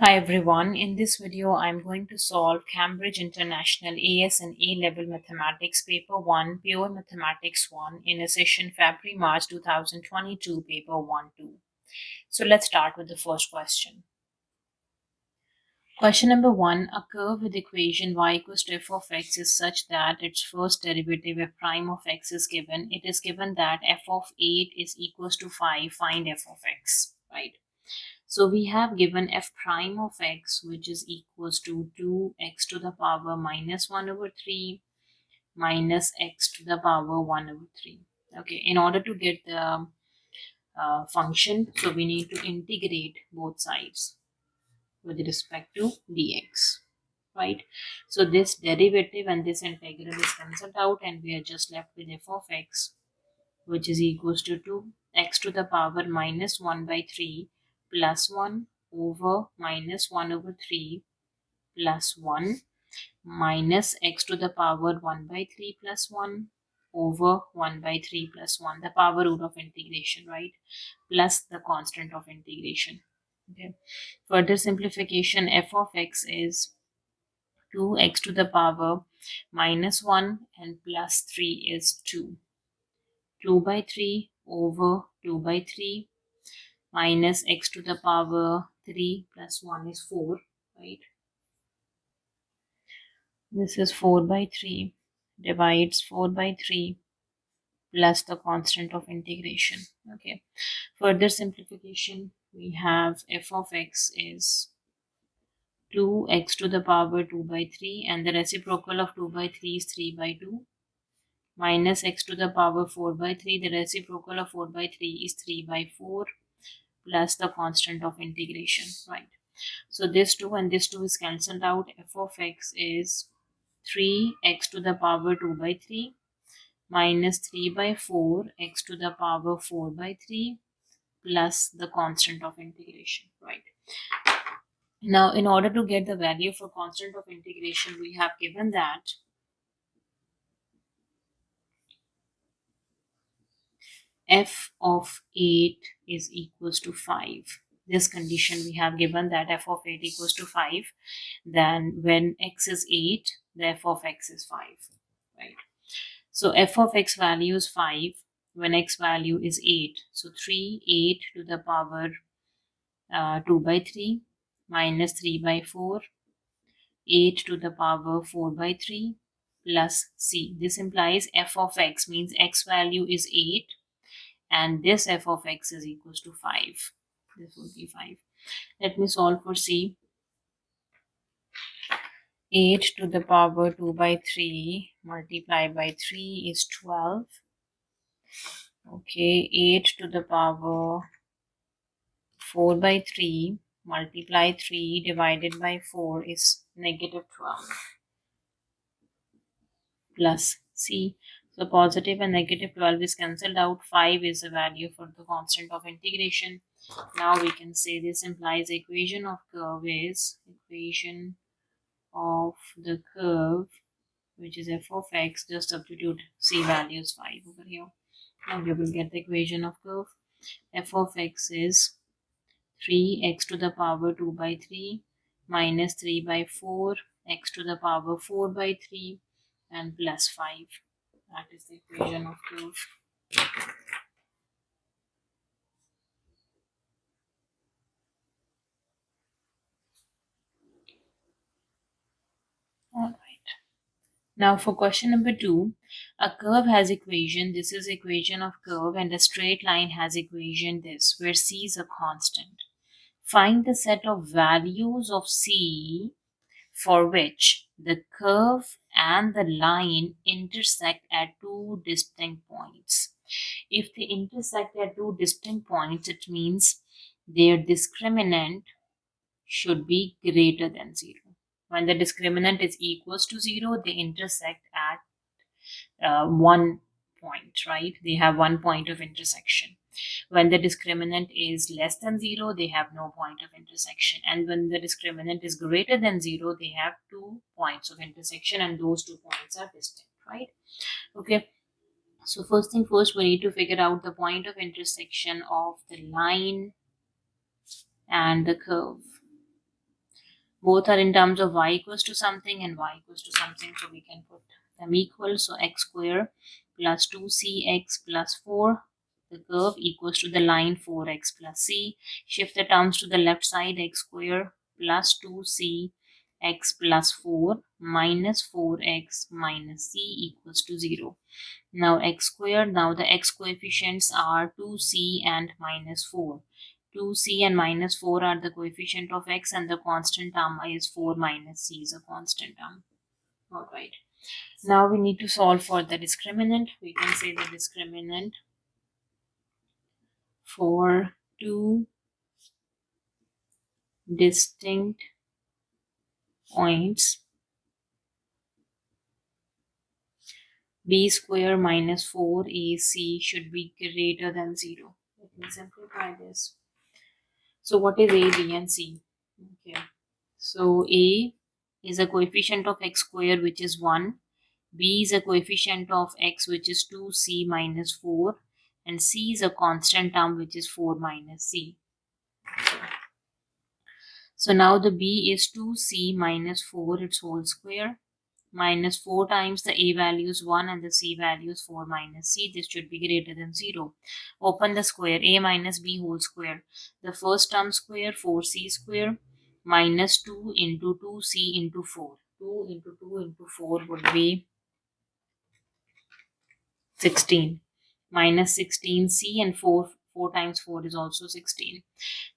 Hi everyone, in this video I'm going to solve Cambridge International AS and A-Level Mathematics Paper 1, Pure Mathematics 1 in a session February-March 2022, Paper 1-2. So let's start with the first question. Question number 1, a curve with equation y equals to f of x is such that its first derivative f prime of x is given. It is given that f of 8 is equals to 5, find f of x, right? So we have given f prime of x, which is equals to 2x to the power minus 1 over 3 minus x to the power 1 over 3. Okay, in order to get the function, so we need to integrate both sides with respect to dx, right? So this derivative and this integral is cancelled out and we are just left with f of x, which is equals to 2x to the power minus 1 by 3 plus 1 over minus 1 over 3 plus 1 minus x to the power 1 by 3 plus 1 over 1 by 3 plus 1, the power root of integration, right? Plus the constant of integration. Okay. Further simplification, f of x is 2x to the power minus 1 and plus 3 is 2. 2 by 3 over 2 by 3 minus x to the power 3 plus 1 is 4, right? This is 4 by 3 divides 4 by 3 plus the constant of integration. Okay. Further simplification, we have f of x is 2x to the power 2 by 3 and the reciprocal of 2 by 3 is 3 by 2 minus x to the power 4 by 3. The reciprocal of 4 by 3 is 3 by 4 plus the constant of integration, right? So this 2 and this 2 is cancelled out. F of x is 3x to the power 2 by 3 minus 3 by 4 x to the power 4 by 3 plus the constant of integration, right? Now, in order to get the value for constant of integration, we have given that f of 8 is equals to 5. This condition we have given that f of 8 equals to 5. Then when x is 8, the f of x is 5, right? So f of x value is 5 when x value is 8. So 8 to the power 2 by 3 minus 3 by 4, 8 to the power 4 by 3 plus c. This implies f of x means x value is 8 and this f of x is equals to 5. This would be 5. Let me solve for c. 8 to the power 2 by 3 multiplied by 3 is 12. Okay, 8 to the power 4 by 3 multiply 3 divided by 4 is negative 12 plus c. So positive and negative 12 is cancelled out. 5 is the value for the constant of integration. Now we can say this implies equation of curve is equation of the curve, which is f of x. Just substitute c values 5 over here. Now we will get the equation of curve. F of x is 3x to the power 2 by 3 minus 3 by 4 x to the power 4 by 3 and plus 5. That is the equation of curve. All right. Now for question number 2, a curve has equation, this is equation of curve, and a straight line has equation this, where c is a constant. Find the set of values of c for which the curve and the line intersect at two distinct points. If they intersect at two distinct points, it means their discriminant should be greater than 0. When the discriminant is equals to 0, they intersect at one point, right? They have one point of intersection. When the discriminant is less than 0, they have no point of intersection. And when the discriminant is greater than 0, they have 2 points of intersection, and those 2 points are distinct, right? Okay. So first thing first, we need to figure out the point of intersection of the line and the curve. Both are in terms of y equals to something and y equals to something, so we can put them equal. So x square plus 2cx plus 4, the curve equals to the line 4x plus c. Shift the terms to the left side, x square plus 2cx plus 4 minus 4x minus c equals to 0. Now x squared, now the x coefficients are 2c and minus 4. 2c and minus 4 are the coefficient of x, and the constant term is 4 minus c is a constant term. Alright. Now we need to solve for the discriminant. We can say the discriminant for two distinct points b square minus 4ac should be greater than 0. Let me simplify this. So what is a, b and c? Okay. So a is a coefficient of x square, which is 1. B is a coefficient of x, which is 2c minus 4. And c is a constant term, which is 4 minus c. So now the b is 2c minus 4, its whole square, minus 4 times the a value is 1 and the c value is 4 minus c. This should be greater than 0. Open the square, a minus b whole square. The first term square, 4c square, minus 2 into 2c into 4. 2 into 2 into 4 would be 16. Minus 16c, and 4 times 4 is also 16.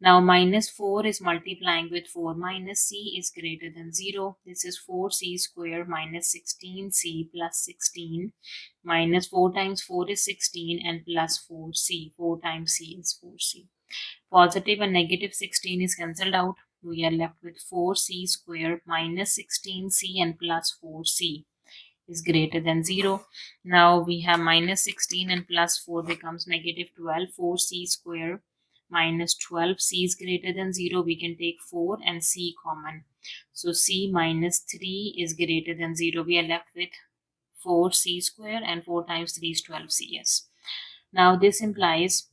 Now minus 4 is multiplying with 4 minus c is greater than 0. This is 4c square minus 16c plus 16. Minus 4 times 4 is 16 and plus 4c. 4 times c is 4c. Positive and negative 16 is cancelled out. We are left with 4c square minus 16c and plus 4c is greater than 0. Now we have minus 16 and plus 4 becomes negative 12. 4c square minus 12c is greater than 0. We can take 4 and c common. So c minus 3 is greater than 0. We are left with 4c square, and 4 times 3 is 12c. Yes. Now this implies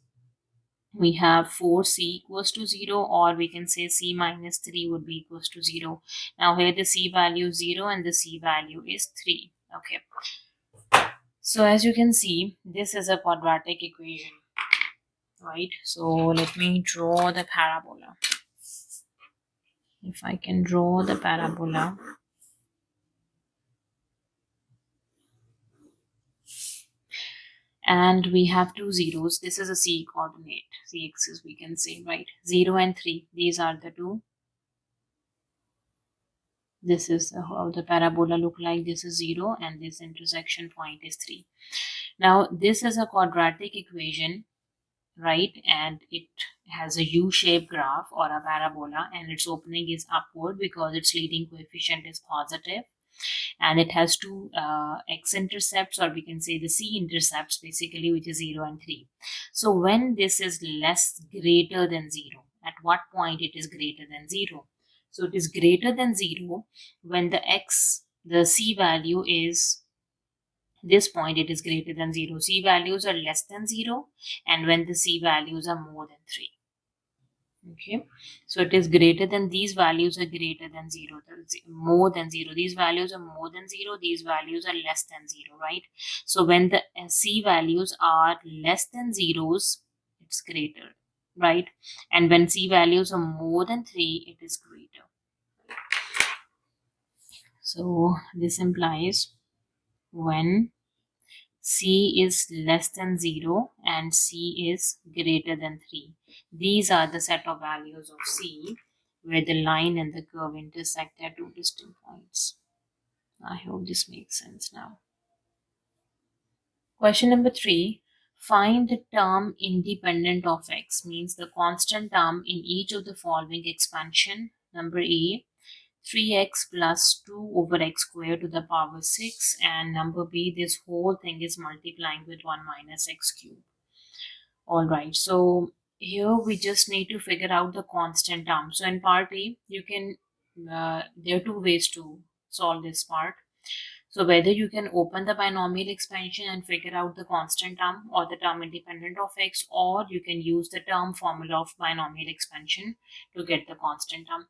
we have 4c equals to 0, or we can say c minus 3 would be equals to 0. Now here the c value is 0 and the c value is 3. Okay. So as you can see, this is a quadratic equation, right? So let me draw the parabola. If I can draw the parabola. And we have two zeros. This is a c coordinate, c axis we can say, right? 0 and 3. These are the two. This is how the parabola look like. This is 0 and this intersection point is 3. Now this is a quadratic equation, right? And it has a u-shaped graph or a parabola, and its opening is upward because its leading coefficient is positive, and it has two x-intercepts, or we can say the c-intercepts basically, which is 0 and 3. So when this is greater than 0, at what point it is greater than 0? So it is greater than 0 when the c value is, this point it is greater than 0. C values are less than 0, and when the c values are more than 3. Okay, so it is greater than, these values are greater than 0, more than 0. These values are more than 0, these values are less than 0, right? So when the c values are less than zeros, it's greater, right? And when c values are more than 3, it is greater. So this implies when c is less than 0 and c is greater than 3. These are the set of values of c where the line and the curve intersect at two distinct points. I hope this makes sense now. Question number 3. Find the term independent of x, means the constant term in each of the following expansion. Number A, 3x plus 2 over x squared to the power 6, and number B, this whole thing is multiplying with 1 minus x cubed. Alright, so here we just need to figure out the constant term. So in part A, you can, there are two ways to solve this part. So whether you can open the binomial expansion and figure out the constant term or the term independent of x, or you can use the term formula of binomial expansion to get the constant term.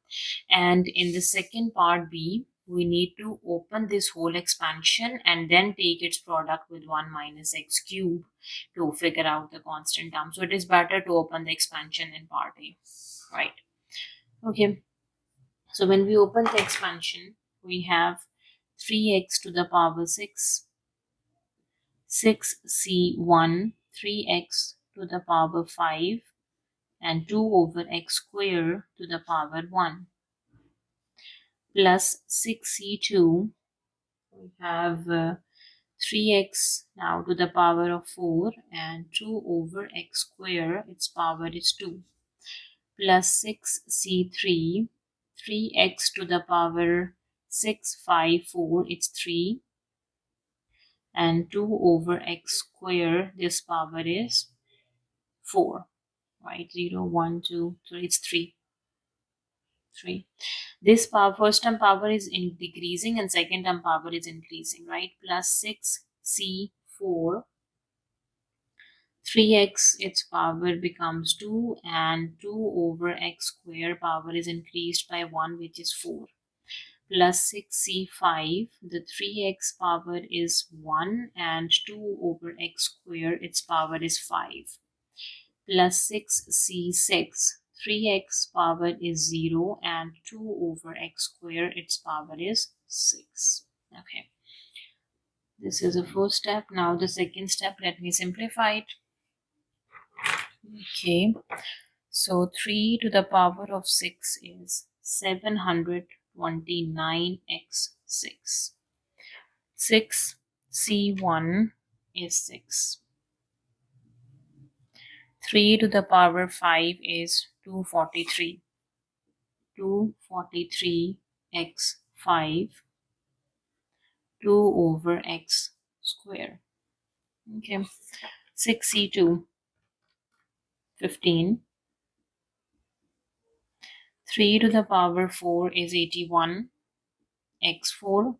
And in the second part B, we need to open this whole expansion and then take its product with 1 minus x cube to figure out the constant term. So it is better to open the expansion in part A, right? Okay. So when we open the expansion, we have 3x to the power 6, 6c1, 3x to the power 5, and 2 over x square to the power 1, plus 6c2, we have 3x now to the power of 4, and 2 over x square, its power is 2, plus 6c3, 3x to the power 6, 5, 4, it's 3, and 2 over x square, this power is 4, right? 0, 1, 2, 3, it's 3. This power, first term power is decreasing and second term power is increasing, right? Plus 6c4, 3x, its power becomes 2, and 2 over x square power is increased by 1, which is 4. Plus 6c5, the 3x power is 1, and 2 over x square, its power is 5. Plus 6c6, 3x power is 0, and 2 over x square, its power is 6. Okay, this is the first step. Now the second step, let me simplify it. Okay, so 3 to the power of 6 is 729x6. 6c1 is 6. 3 to the power 5 is 243. 243x5, 2 over x square. Okay, 6c2, 15. 3 to the power 4 is 81, x4.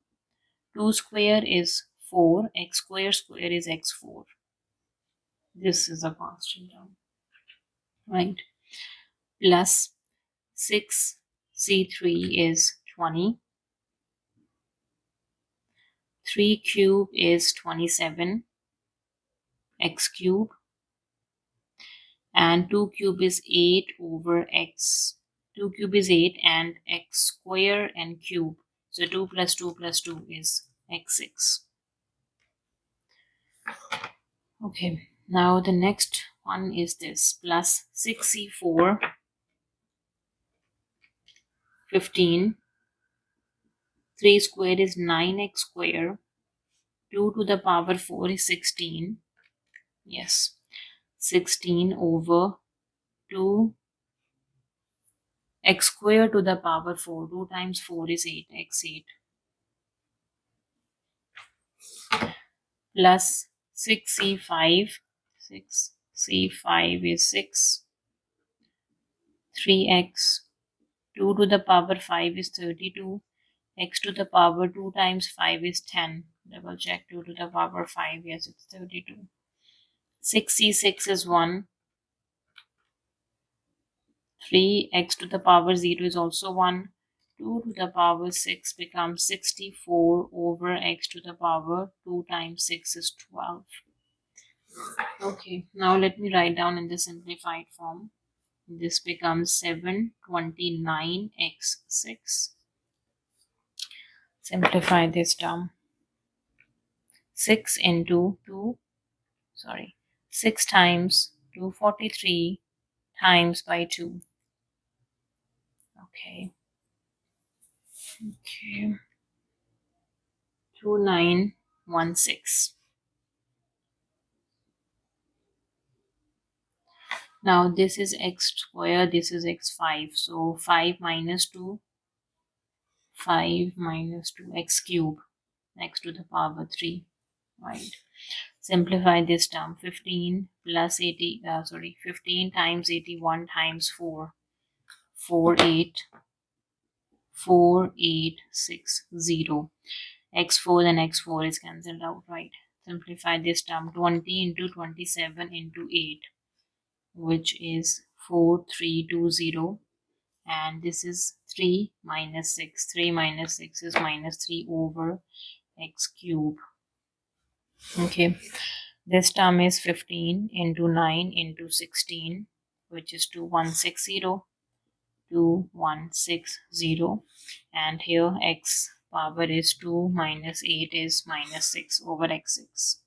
2 square is 4, x square square is x4. This is a constant term, right? Plus 6c3 is 20. 3 cube is 27, x cube. And 2 cube is 8 over x. 2 cube is 8 and x square and cube. So 2 plus 2 plus 2 is x6. Okay, now the next one is this, plus 6c4, 15. 3 square is 9x square. 2 to the power 4 is 16. Yes, 16 over 2 x square to the power 4. 2 times 4 is 8, x8. Plus 6c5. 6c5 is 6. 3x. 2 to the power 5 is 32. X to the power 2 times 5 is 10. Double check 2 to the power 5. Yes, it's 32. 6c6 is 1. 3x to the power 0 is also 1. 2 to the power 6 becomes 64 over x to the power 2 times 6 is 12. Okay, now let me write down in the simplified form. This becomes 729x6. Simplify this term. 6 into 6 times 243 times by 2. Okay. 2916. Now this is x square, this is x5. So 5 minus 2, 5 minus 2, x cube, x to the power 3, right? Simplify this term. 15 plus 15 times 81 times 4, 4860. x4, then x4 is cancelled out, right? Simplify this term. 20 into 27 into 8, which is 4320, and this is 3 minus 6. 3 minus 6 is minus 3 over x cube. Okay, this term is 15 into 9 into 16, which is 2160. 2160, and here x power is 2 minus 8 is minus 6 over x6,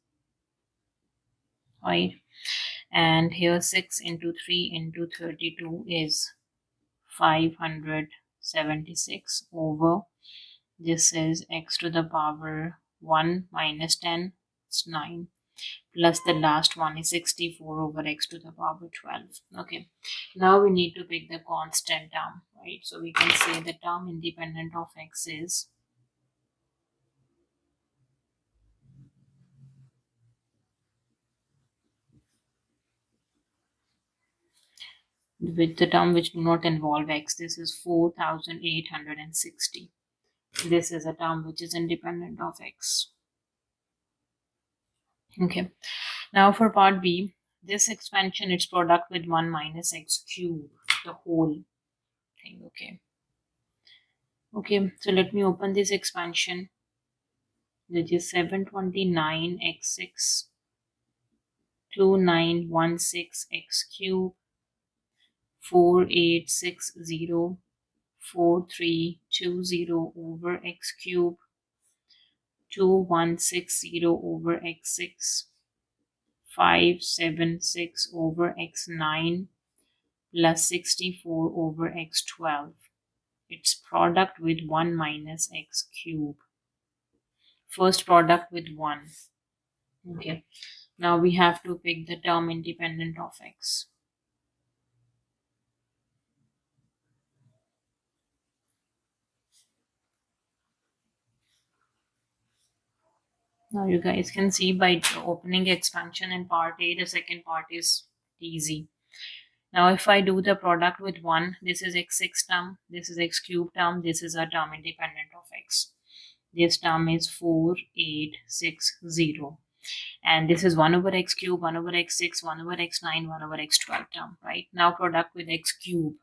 right? And here 6 into 3 into 32 is 576 over, this is x to the power 1 minus 10, it's 9, plus the last one is 64 over x to the power 12. Okay, now we need to pick the constant term, right? So we can say the term independent of x is with the term which do not involve x. This is 4860. This is a term which is independent of x. Okay, now for part B, this expansion, its product with 1 minus x cube, the whole thing. Okay, so let me open this expansion, which is 729x6 2916x cube 4860 4320 over x cube 2160 over x6 576 over x9 plus 64 over x12. Its product with 1 minus x cube. First product with 1. Okay. Now we have to pick the term independent of x. Now you guys can see by opening expansion in part A, the second part is easy. Now if I do the product with 1, this is x6 term, this is x cube term, this is a term independent of x. This term is 4860. And this is 1 over x cube, 1 over x6, 1 over x9, 1 over x12 term, right? Now product with x cube,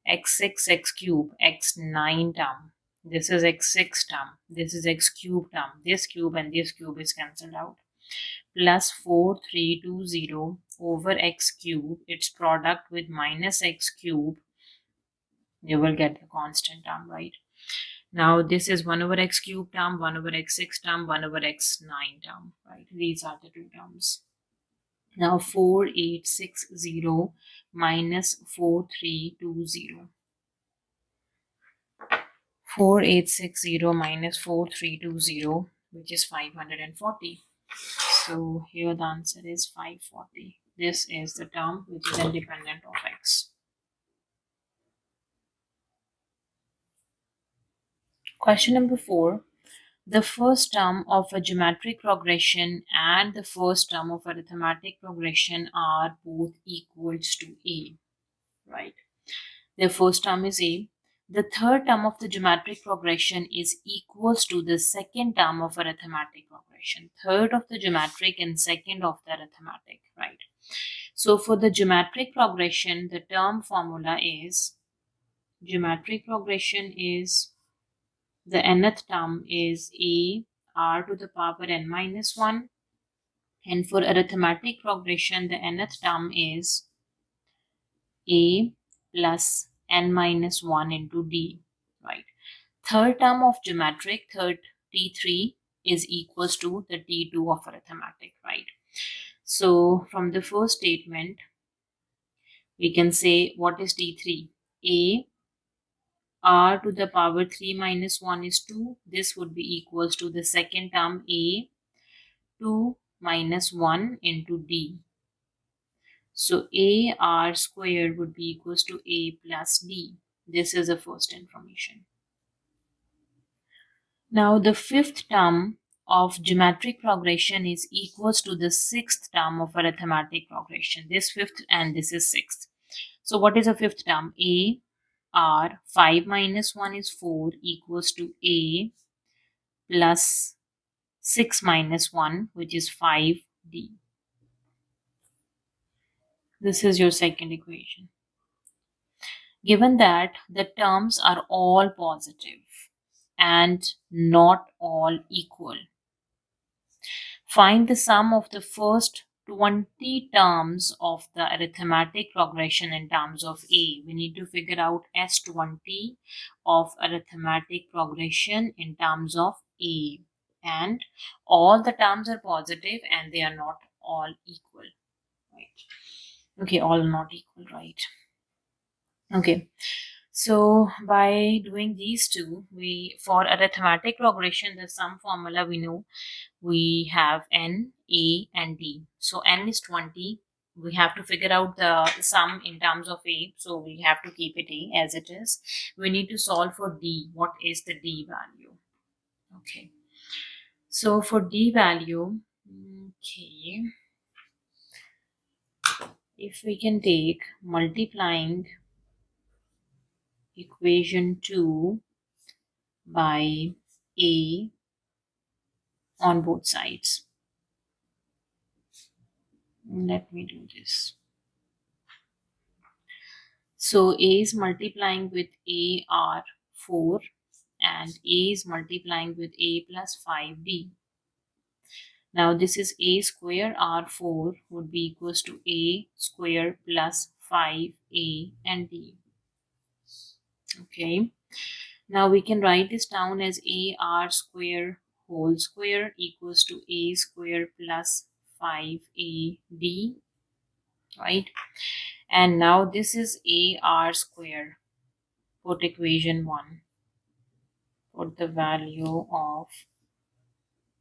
x6 x cube, x9 term. This is x6 term, this is x cube term, this cube and this cube is cancelled out. Plus 4320 over x cube, its product with minus x cube, you will get the constant term, right? Now this is 1 over x cube term, 1 over x6 term, 1 over x9 term, right? These are the two terms. Now 4860 minus 4320. 4860 minus 4320, which is 540. So here the answer is 540. This is the term which is independent of x. Question number 4. The first term of a geometric progression and the first term of arithmetic progression are both equals to a, right? The first term is a. The third term of the geometric progression is equals to the second term of arithmetic progression. Third of the geometric and second of the arithmetic, right? So for the geometric progression, the term formula is, geometric progression is, the nth term is a r to the power n minus 1. And for arithmetic progression, the nth term is a plus n minus 1 into d, right? Third term of geometric, third t3 is equals to the t2 of arithmetic, right? So from the first statement, we can say what is t3? A r to the power 3 minus 1 is 2. This would be equals to the second term a 2 minus 1 into d. So a r squared would be equals to a plus d. This is the first information. Now the fifth term of geometric progression is equals to the sixth term of arithmetic progression. This fifth and this is sixth. So what is the fifth term? A r 5 minus 1 is 4 equals to a plus 6 minus 1, which is 5d. This is your second equation. Given that the terms are all positive and not all equal, find the sum of the first 20 terms of the arithmetic progression in terms of A. We need to figure out S20 of arithmetic progression in terms of A. And all the terms are positive and they are not all equal. Right. Okay, all not equal, right? Okay. So by doing these two, we for arithmetic progression, the sum formula we know we have n, a, and d. So n is 20. We have to figure out the sum in terms of a. So we have to keep it a as it is. We need to solve for d. What is the d value? Okay. So for d value, okay, if we can take multiplying equation 2 by a on both sides. Let me do this. So a is multiplying with a are 4 and a is multiplying with a plus 5d. Now this is a square r4 would be equals to a square plus 5a and d. Okay. Now we can write this down as a r square whole square equals to a square plus 5ad, right? And now this is a r square. Put equation 1. Put the value of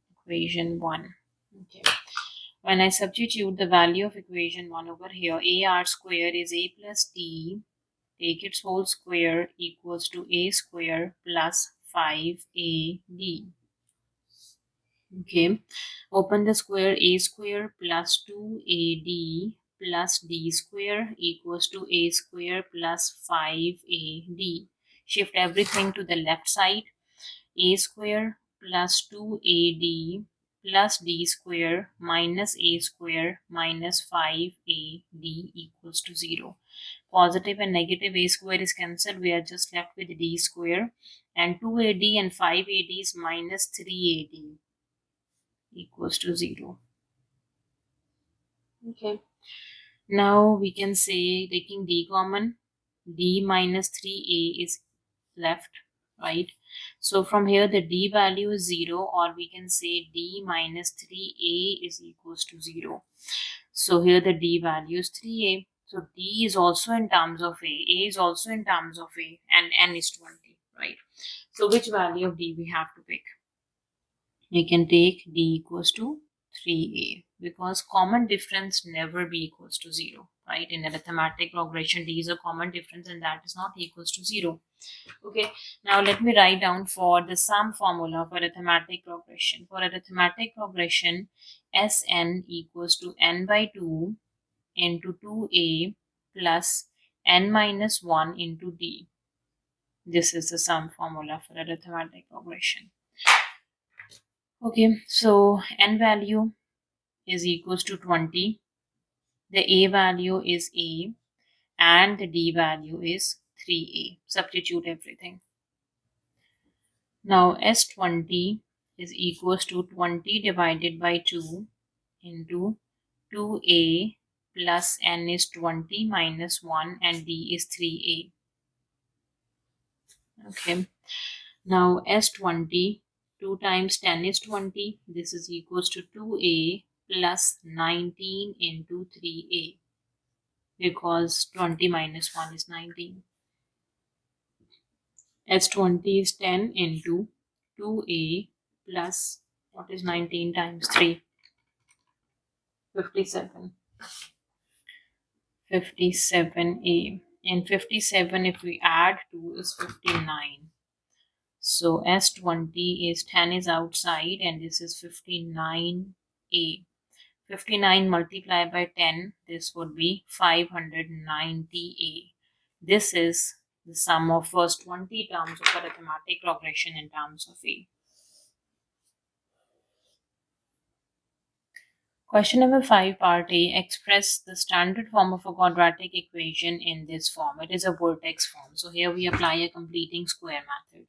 equation 1. Okay. When I substitute the value of equation 1 over here, a r square is a plus d. Take its whole square equals to a square plus 5ad. Okay. Open the square, a square plus 2ad plus d square equals to a square plus 5ad. Shift everything to the left side. A square plus 2ad plus d square minus a square minus 5ad equals to 0. Positive and negative a square is cancelled. We are just left with d square, and 2ad and 5ad is minus 3ad equals to 0. Okay. Now we can say, taking d common, d minus 3a is left, right? So from here the d value is 0, or we can say d minus 3a is equals to 0. So here the d value is 3a. So d is also in terms of a is also in terms of a, and n is 20, right? So which value of d we have to pick? We can take d equals to 3a, because common difference never be equals to 0, right? In arithmetic progression, d is a common difference and that is not equals to 0. Okay, now let me write down for the sum formula for arithmetic progression. For arithmetic progression, Sn equals to n by 2 into 2a plus n minus 1 into d. This is the sum formula for arithmetic progression. Okay, so n value is equals to 20. The a value is a and the d value is 3a. Substitute everything. Now S20 is equals to 20 divided by 2 into 2a plus n is 20 minus 1 and d is 3a. Okay. Now S20, 2 times 10 is 20. This is equals to 2a plus 19 into 3a, because 20 minus 1 is 19. S20 is 10 into 2a plus, what is 19 times 3? 57. 57a. In 57, if we add 2 is 59. So S20 is 10 is outside and this is 59a. 59 multiplied by 10, this would be 590a. This is the sum of first 20 terms of arithmetic progression in terms of a. Question number 5, part A. Express the standard form of a quadratic equation in this form. It is a vertex form. So here we apply a completing square method.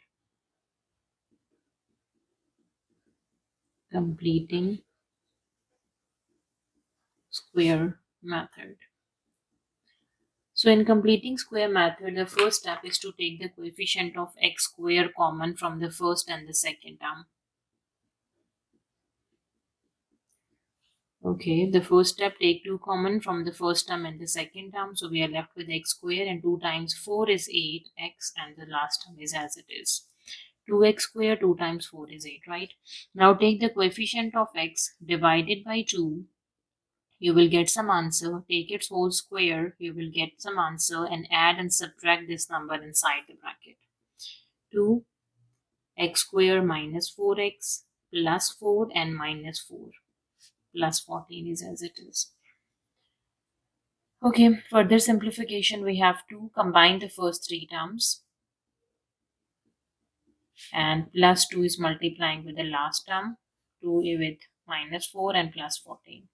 Completing square method. So in completing square method, the first step is to take the coefficient of x square common from the first and the second term. Okay, the first step, take 2 common from the first term and the second term. So we are left with x square, and 2 times 4 is 8x, and the last term is as it is. 2x square, 2 times 4 is 8, right? Now take the coefficient of x divided by 2. You will get some answer. Take its whole square, you will get some answer, and add and subtract this number inside the bracket. 2x square minus 4x plus 4 and minus 4 plus 14 is as it is. Okay, further simplification, we have to combine the first 3 terms, and plus 2 is multiplying with the last term, 2 with minus 4 and plus 14.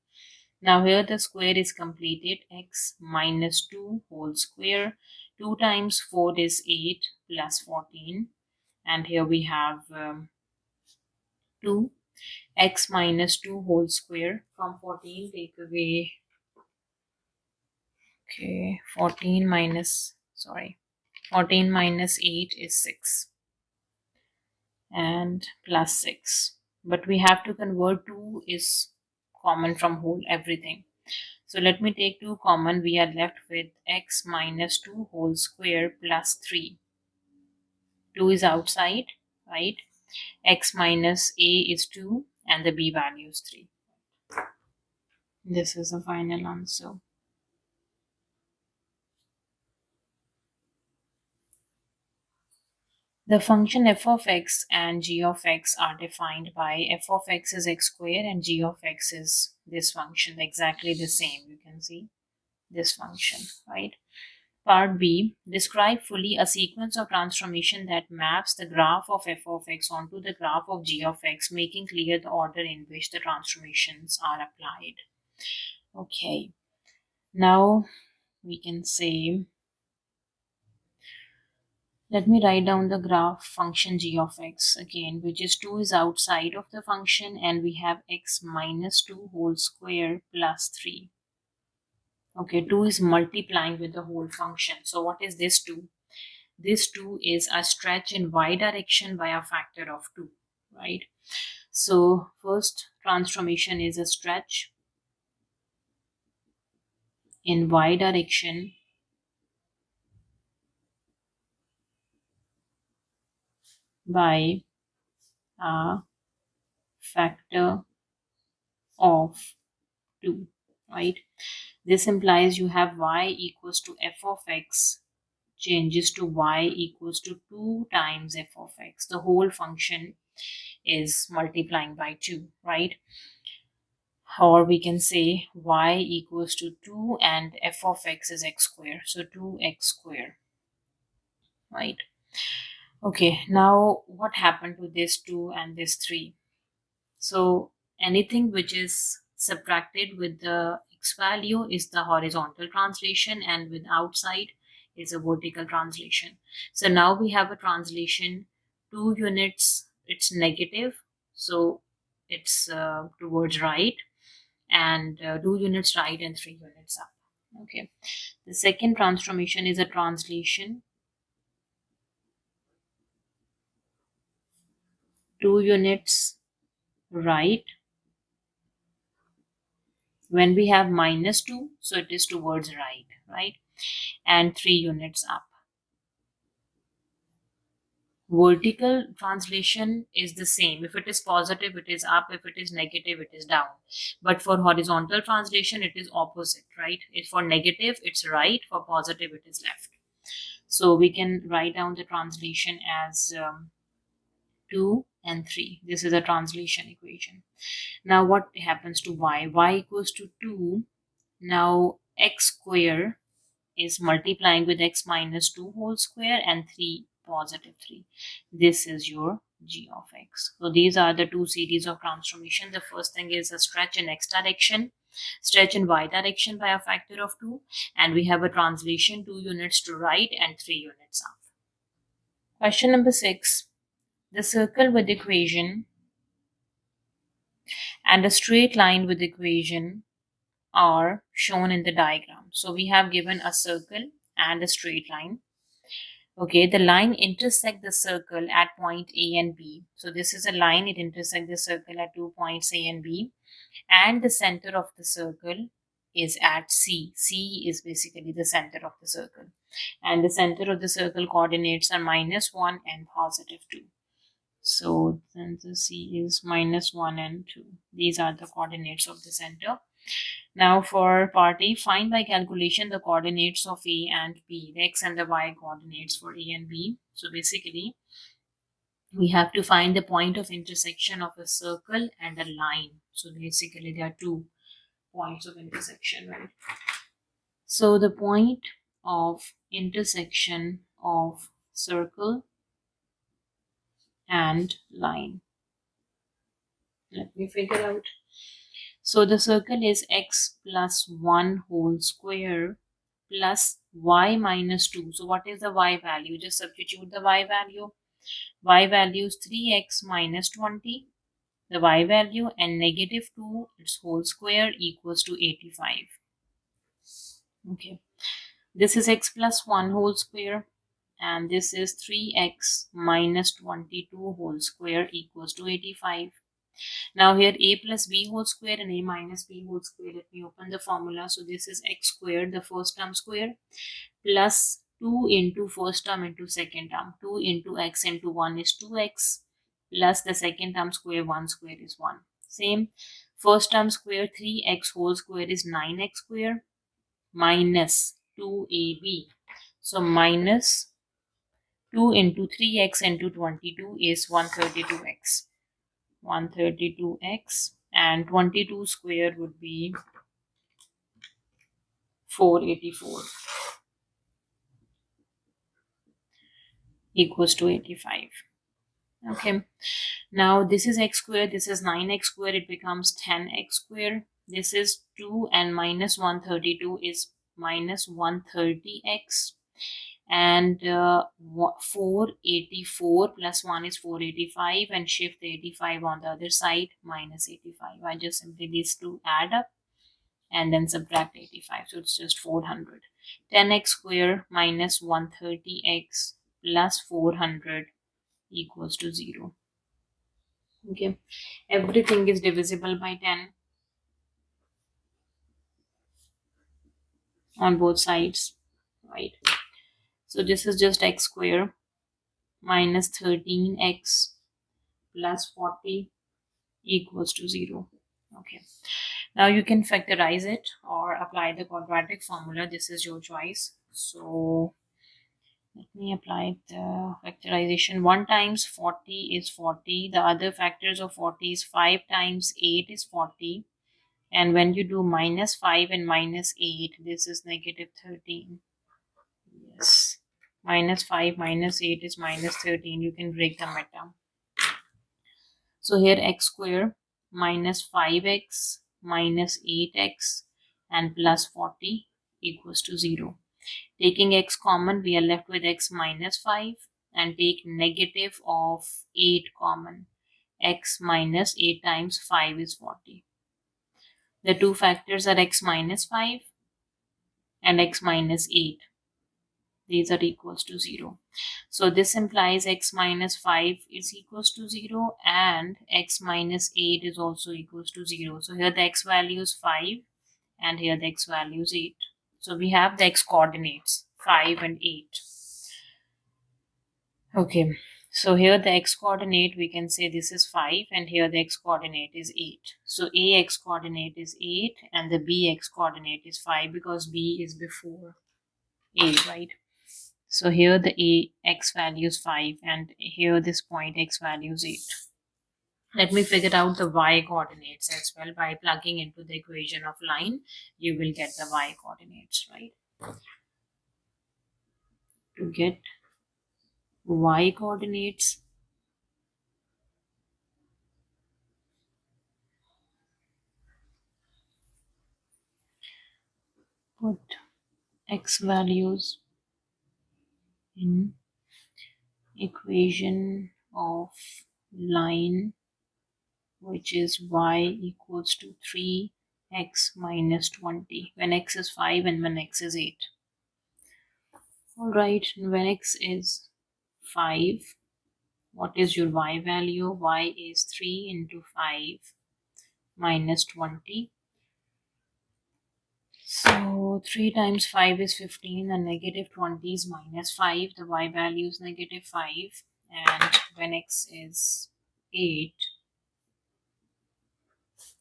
Now here the square is completed, x minus 2 whole square. 2 times 4 is 8 plus 14, and here we have 2. X minus 2 whole square. From 14 take away, okay, 14 minus 8 is 6, and plus 6. But we have to convert 2 is common from whole everything. So let me take 2 common. We are left with x minus 2 whole square plus 3. 2 is outside, right? X minus a is 2 and the b value is 3. This is the final answer. The function f of x and g of x are defined by f of x is x square and g of x is this function, exactly the same. You can see this function, right? Part B, describe fully a sequence of transformation that maps the graph of f of x onto the graph of g of x, making clear the order in which the transformations are applied. Okay, now we can say, let me write down the graph function g of x again, which is 2 is outside of the function, and we have x minus 2 whole square plus 3. Okay, 2 is multiplying with the whole function. So what is this 2? This 2 is a stretch in y direction by a factor of 2, right? So first transformation is a stretch in y direction by a factor of 2, right? This implies you have y equals to f of x changes to y equals to 2 times f of x. The whole function is multiplying by 2, right? Or we can say y equals to 2 and f of x is x square. So 2x square, right? Okay, now what happened to this 2 and this 3? So anything which is subtracted with the x value is the horizontal translation, and with outside is a vertical translation. So now we have a translation, 2 units, it's negative, so it's towards right, and 2 units right and 3 units up. Okay, the second transformation is a translation, 2 units right. When we have minus 2, so it is towards right, and 3 units up. Vertical translation is the same. If it is positive, it is up. If it is negative, it is down. But for horizontal translation, it is opposite, right? If for negative, it's right. For positive, it is left. So we can write down the translation as 2 and 3. This is a translation equation. Now what happens to y? Y equals to 2. Now x square is multiplying with x minus 2 whole square and 3 positive 3. This is your g of x. So these are the two series of transformation. The first thing is a stretch in x direction, stretch in y direction by a factor of 2, and we have a translation 2 units to right and 3 units up. Question number 6. The circle with equation and a straight line with equation are shown in the diagram. So we have given a circle and a straight line. Okay, the line intersect the circle at point A and B. So this is a line, it intersects the circle at 2 points A and B, and the center of the circle is at C. C is basically the center of the circle, and the center of the circle coordinates are -1 and +2. So then the C is -1 and 2. These are the coordinates of the center. Now for part A, find by calculation the coordinates of A and B, the x and the y coordinates for A and B. So basically, we have to find the point of intersection of a circle and a line. So basically, there are 2 points of intersection, right? So the point of intersection of circle and line. Let me figure out. So the circle is x plus 1 whole square plus y minus 2. So what is the y value? Just substitute the y value. Y value is 3x minus 20. The y value, and -2 its whole square equals to 85. Okay. This is x plus 1 whole square, and this is 3x minus 22 whole square equals to 85. Now here a plus b whole square and a minus b whole square. Let me open the formula. So this is x squared, the first term square, plus 2 into first term into second term. 2 into x into 1 is 2x, plus the second term square, 1 square is 1. Same. First term square, 3x whole square is 9x square, minus 2ab. So minus 2 into 3x into 22 is 132x. 132x, and 22 square would be 484 equals to 85. Okay, now this is x square, this is 9x square, it becomes 10x square. This is 2 and minus 132 is minus 130x, and 484 plus 1 is 485, and shift the 85 on the other side, minus 85. I just simply these two add up and then subtract 85, so it's just 400. 10x square minus 130x plus 400 equals to 0. Okay, everything is divisible by 10 on both sides, right? So this is just x square minus 13x plus 40 equals to 0. Okay, now you can factorize it or apply the quadratic formula. This is your choice. So let me apply the factorization. 1 times 40 is 40. The other factors of 40 is 5 times 8 is 40. And when you do minus 5 and minus 8, this is negative 13. Yes. Minus 5 minus 8 is minus 13. You can break them down. So here x square minus 5x minus 8x and plus 40 equals to 0. Taking x common, we are left with x minus 5, and take negative of 8 common. X minus 8 times 5 is 40. The two factors are x minus 5 and x minus 8. These are equals to 0. So this implies x minus 5 is equals to 0 and x minus 8 is also equals to 0. So here the x value is 5 and here the x value is 8. So we have the x coordinates 5 and 8. Okay, so here the x coordinate, we can say this is 5 and here the x coordinate is 8. So a x coordinate is 8 and the b x coordinate is 5 because b is before a, right? So here the a x value is 5 and here this point x value is 8. Let me figure out the y coordinates as well. By plugging into the equation of line, you will get the y coordinates, right? To get y coordinates, Put x values in equation of line which is y equals to 3x minus 20 when x is 5 and when x is 8. Alright, when x is 5, what is your y value? Y is 3 into 5 minus 20. So 3 times 5 is 15 and negative 20 is minus 5. The y value is negative 5. And when x is 8,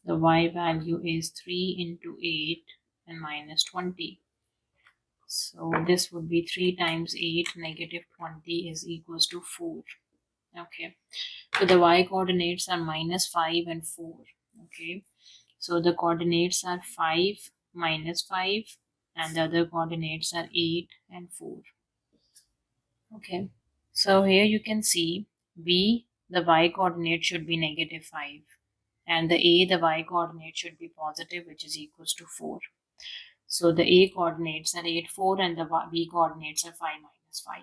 the y value is 3 into 8 and minus 20. So this would be 3 times 8 negative 20 is equals to 4. Okay. So the y coordinates are minus 5 and 4. Okay. So the coordinates are 5 minus 5 and the other coordinates are 8 and 4. Okay. So here you can see B, the y coordinate should be negative 5 and the y coordinate should be positive, which is equals to 4. So the A coordinates are 8, 4 and the B coordinates are 5 minus 5.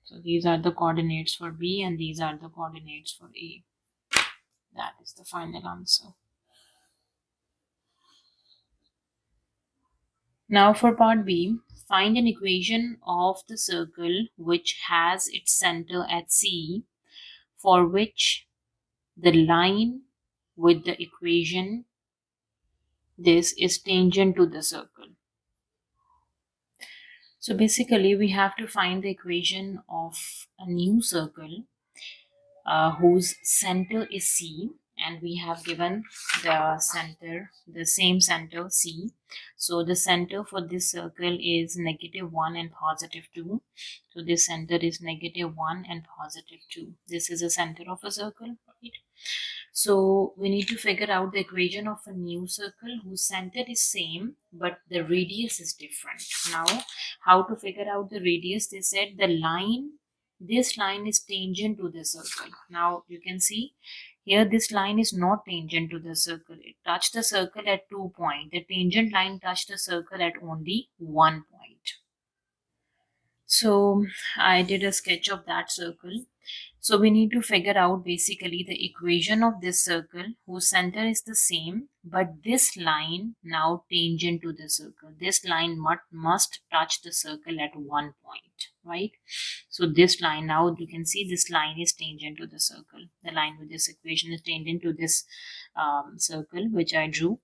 So these are the coordinates for B and these are the coordinates for A. That is the final answer. Now for part B, find an equation of the circle which has its center at C, for which the line with the equation this is tangent to the circle. So basically we have to find the equation of a new circle whose center is C, and we have given the center, the same center C. So the center for this circle is negative 1 and positive 2. So this center is negative 1 and positive 2. This is the center of a circle, right? So we need to figure out the equation of a new circle whose center is same but the radius is different. Now how to figure out the radius? They said the line, this line is tangent to the circle. Now you can see here this line is not tangent to the circle. It touched the circle at 2 points. The tangent line touched the circle at only 1 point. So I did a sketch of that circle. So we need to figure out basically the equation of this circle whose center is the same, but this line now tangent to the circle. This line must touch the circle at 1 point, right? So this line, now you can see this line is tangent to the circle. The line with this equation is tangent to this circle which I drew.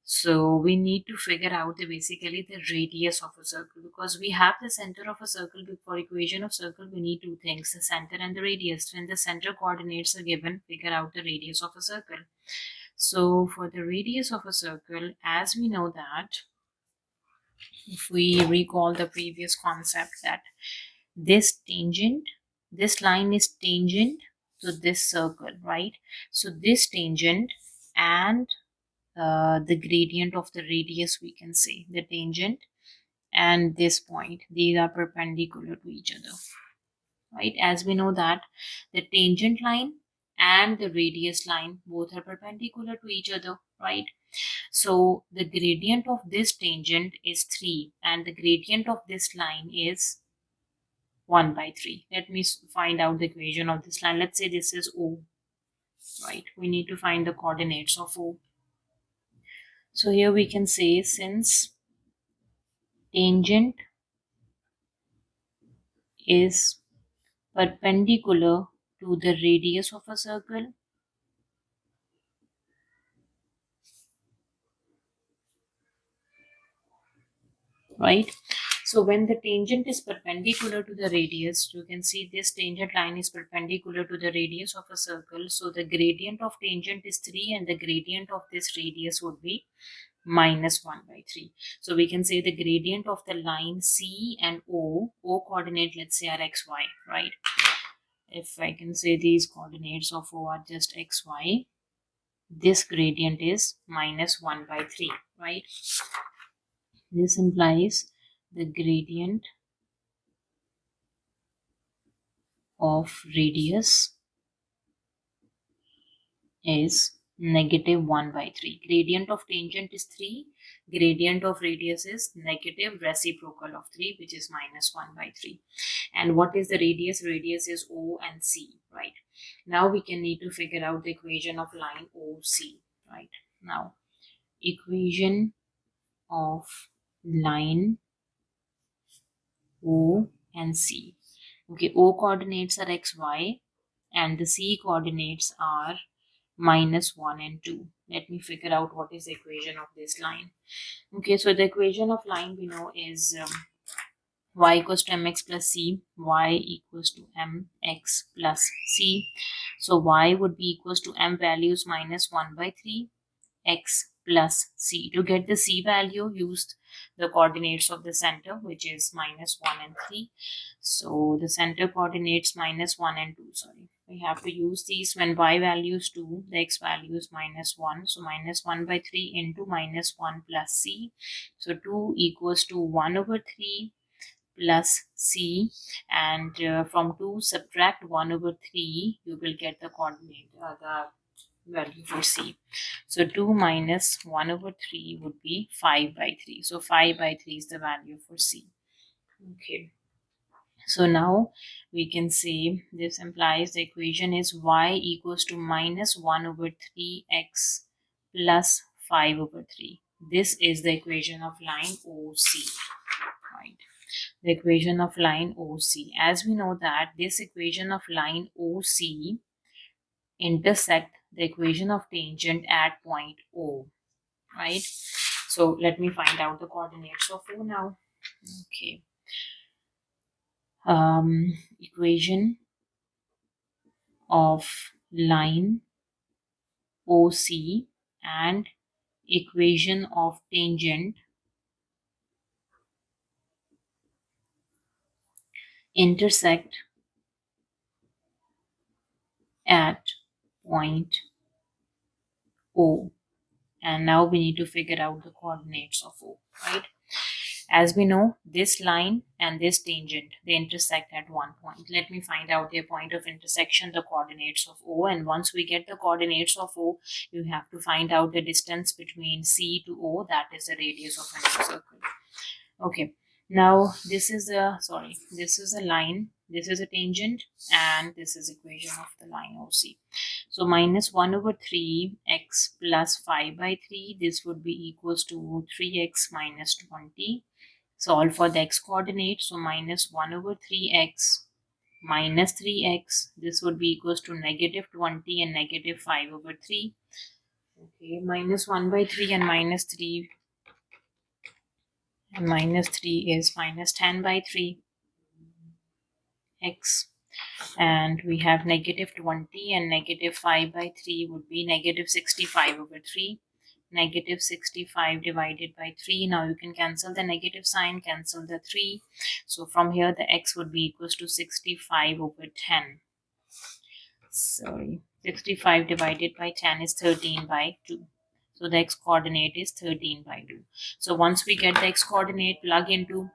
So we need to figure out basically the radius of a circle, because we have the center of a circle. For equation of circle we need two things, the center and the radius. When the center coordinates are given, figure out the radius of a circle. So for the radius of a circle, as we know that, if we recall the previous concept, that this line is tangent to this circle, right? So this tangent and the gradient of the radius, we can say the tangent and this point, these are perpendicular to each other, right? As we know that the tangent line and the radius line both are perpendicular to each other, right? So the gradient of this tangent is 3 and the gradient of this line is 1 by 3. Let me find out the equation of this line. Let's say this is O, right? We need to find the coordinates of O. So here we can say, since tangent is perpendicular to the radius of a circle, right? So when the tangent is perpendicular to the radius, you can see this tangent line is perpendicular to the radius of a circle. So the gradient of tangent is 3 and the gradient of this radius would be minus 1 by 3. So we can say the gradient of the line C and O coordinate, let's say, are xy, right? If I can say these coordinates of O are just xy, this gradient is minus 1 by 3, right? This implies the gradient of radius is negative 1 by 3. Gradient of tangent is 3. Gradient of radius is negative reciprocal of 3, which is minus 1 by 3. And what is the radius? Radius is O and C, right? Now we can need to figure out the equation of line OC, right? Now, equation of line O and C. Okay, O coordinates are x, y, and the C coordinates are minus 1 and 2. Let me figure out what is the equation of this line. Okay, so the equation of line we know is y equals to mx plus c, y equals to mx plus c. So y would be equals to m values minus 1 by 3 x plus c. To get the c value, use the coordinates of the center, which is minus 1 and 3. So the center coordinates minus 1 and 2. Sorry, we have to use these. When y value is 2, the x value is minus 1. So minus 1 by 3 into minus 1 plus c. So 2 equals to 1 over 3 plus c, and from 2 subtract 1 over 3, you will get the coordinate, the value for c. So 2 minus 1 over 3 would be 5 by 3. So 5 by 3 is the value for c. Okay. So now we can say this implies the equation is y equals to minus 1 over 3x plus 5 over 3. This is the equation of line OC, right? The equation of line OC. As we know that this equation of line OC intersect the equation of tangent at point O, right? So let me find out the coordinates of O now. Okay. Equation of line OC and equation of tangent intersect at point O. And now we need to figure out the coordinates of O, right? As we know, this line and this tangent, they intersect at one point. Let me find out their point of intersection, the coordinates of O. And once we get the coordinates of O, you have to find out the distance between C to O, that is the radius of a circle. Okay, now this is a line, this is a tangent, and this is equation of the line OC. So minus 1 over 3 x plus 5 by 3, this would be equals to 3x minus 20. Solve for the x coordinate. So minus 1 over 3x minus 3x, this would be equals to negative 20 and negative 5 over 3. Okay, minus 1 by 3 and minus 3, and minus 3 is minus 10 by 3 x, and we have negative 20 and negative 5 by 3 would be negative 65 over 3. Negative 65 divided by 3. Now you can cancel the negative sign, cancel the 3. So from here the x would be equals to 65 over 10. Sorry, 65 divided by 10 is 13 by 2. So the x coordinate is 13 by 2. So once we get the x coordinate, plug into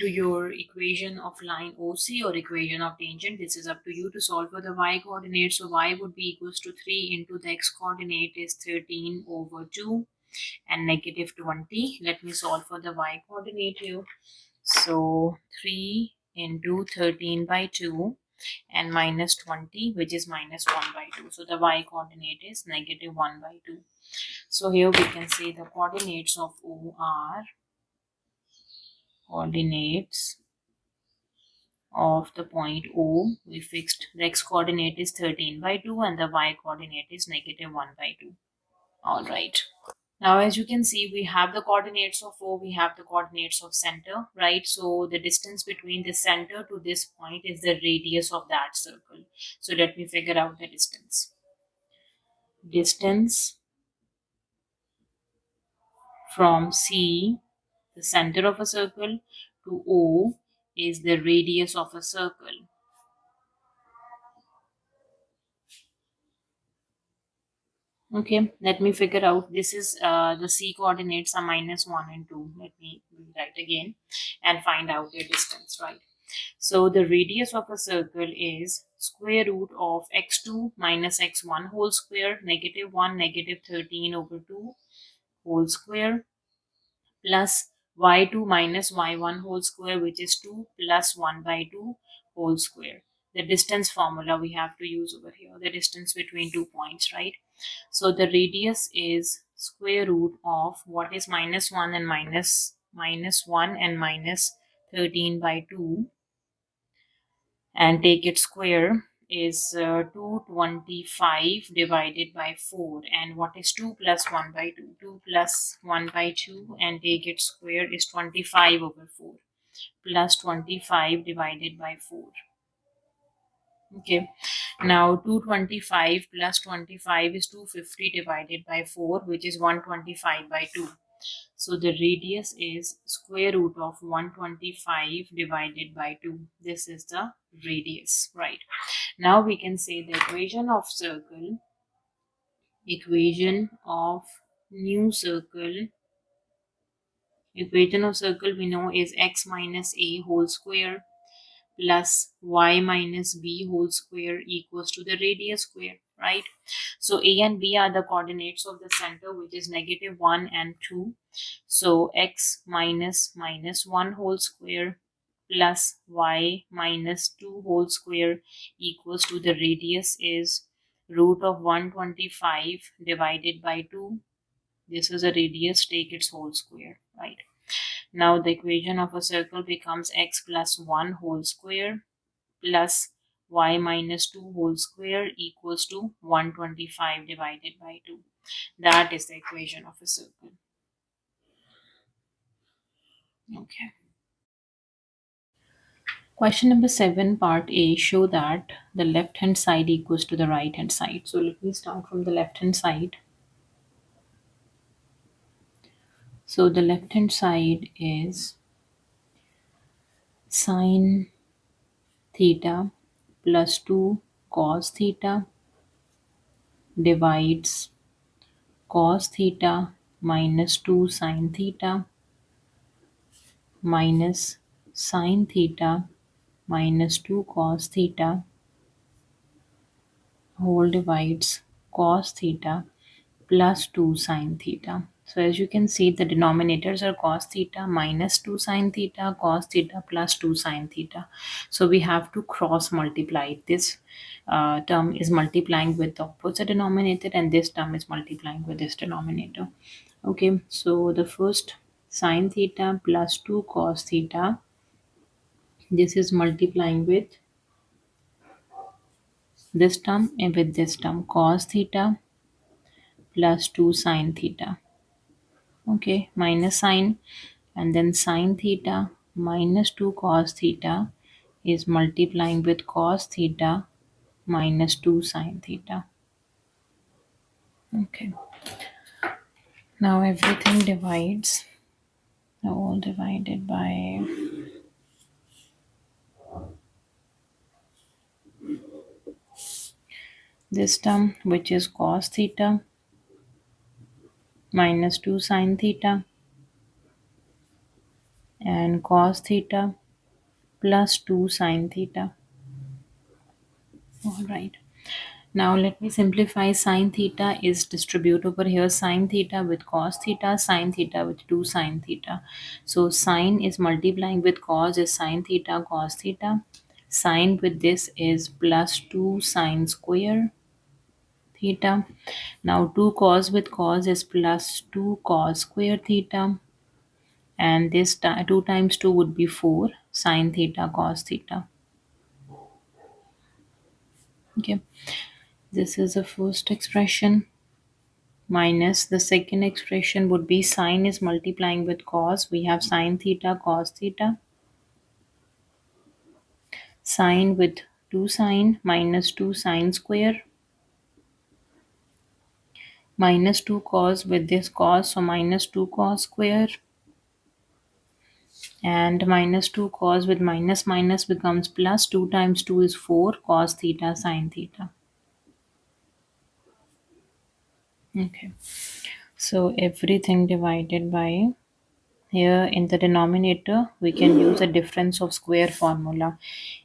your equation of line OC or equation of tangent. This is up to you to solve for the y coordinate. So y would be equals to 3 into the x coordinate is 13 over 2 and negative 20. Let me solve for the y coordinate here. So 3 into 13 by 2 and minus 20, which is minus 1 by 2. So the y coordinate is negative 1 by 2. So here we can say the coordinates of O are coordinates of the point O. We fixed the x coordinate is 13 by 2 and the y coordinate is negative 1 by 2. Alright. Now as you can see, we have the coordinates of O, we have the coordinates of center, right? So the distance between the center to this point is the radius of that circle. So let me figure out the distance. Distance from C, the center of a circle, to O is the radius of a circle. Okay, let me figure out. This is the C coordinates are minus 1 and 2. Let me write again and find out their distance, right? So the radius of a circle is square root of x2 minus x1 whole square, negative 1, negative 13 over 2 whole square, plus y2 minus y1 whole square, which is 2 plus 1 by 2 whole square. The distance formula we have to use over here, the distance between 2 points, right? So the radius is square root of what is minus 1 and minus 1 and minus 13 by 2, and take its square is 225 divided by 4, and what is 2 plus 1 by 2? 2 plus 1 by 2 and take its square is 25 over 4 plus 25 divided by 4. Okay, now 225 plus 25 is 250 divided by 4, which is 125 by 2. So the radius is square root of 125 divided by 2. This is the radius, right? Now we can say the equation of new circle, equation of circle we know is x minus a whole square plus y minus b whole square equals to the radius square, right? So a and b are the coordinates of the center, which is negative 1 and 2. So x minus 1 whole square plus y minus 2 whole square equals to the radius is root of 125 divided by 2. This is a radius, take its whole square, right? Now the equation of a circle becomes x plus 1 whole square plus y minus 2 whole square equals to 125 divided by 2. That is the equation of a circle. Okay. Question number 7, part A, show that the left hand side equals to the right hand side. So let me start from the left hand side. So the left hand side is sine theta plus 2 cos theta divides cos theta minus 2 sine theta minus sine theta minus 2 cos theta whole divides cos theta plus 2 sine theta. So as you can see, the denominators are cos theta minus 2 sine theta, cos theta plus 2 sine theta. So we have to cross multiply. This term is multiplying with the opposite denominator, and this term is multiplying with this denominator. Okay, so the first sine theta plus 2 cos theta, this is multiplying with this term and with this term, cos theta plus 2 sine theta. Okay, minus sine, and then sine theta minus 2 cos theta is multiplying with cos theta minus 2 sine theta. Okay, now everything divides, all divided by this term, which is cos theta minus 2 sine theta and cos theta plus 2 sine theta. All right. Now let me simplify. Sine theta is distribute over here. Sine theta with cos theta, sine theta with 2 sine theta. So sine is multiplying with cos is sine theta cos theta. Sine with this is plus 2 sine square theta. Now 2 cos with cos is plus 2 cos square theta. And this 2 times 2 would be 4 sine theta cos theta. Okay. This is the first expression. Minus the second expression would be sine is multiplying with cos. We have sine theta cos theta. Sine with 2 sine minus 2 sine square. Minus 2 cos with this cos, so minus 2 cos square. And minus 2 cos with minus minus becomes plus. 2 times 2 is 4 cos theta sine theta. Okay. So everything divided by Here in the denominator, we can use a difference of square formula.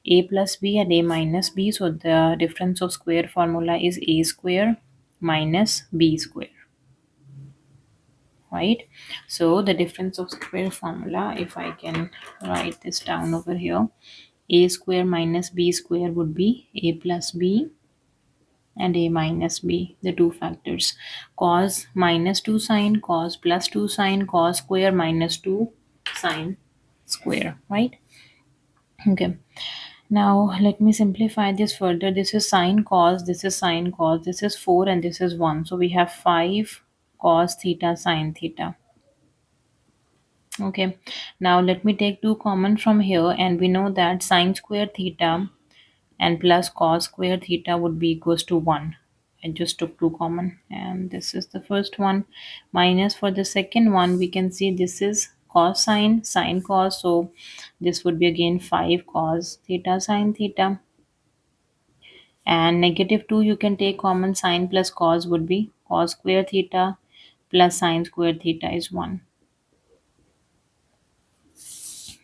A plus b and a minus b. So the difference of square formula is a square minus b square. Right? So the difference of square formula, if I can write this down over here, a square minus b square would be a plus b and a minus b, the two factors. Cos minus 2 sine, cos plus 2 sine, cos square minus 2 sine square, right? Okay. Now let me simplify this further. This is sine cos, this is sine cos, this is 4 and this is 1. So we have 5 cos theta sine theta. Okay. Now let me take 2 common from here, and we know that sine square theta and plus cos square theta would be equals to 1. I just took 2 common, and this is the first one. Minus for the second one, we can see this is cosine sine cos, so this would be again 5 cos theta sine theta. And negative 2, you can take common, sine plus cos would be cos square theta plus sine square theta is 1.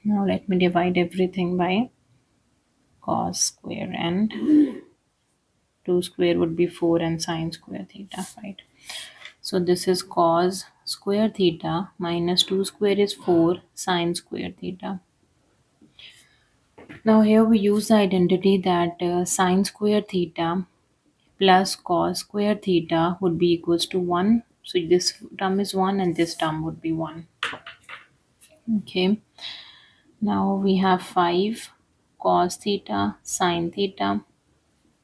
Now let me divide everything by cos square, and 2 square would be 4 and sine square theta, right? So this is cos square theta minus 2 square is 4 sine square theta. Now here we use the identity that sine square theta plus cos square theta would be equals to 1. So this term is 1 and this term would be 1. Okay. Now we have 5 cos theta sine theta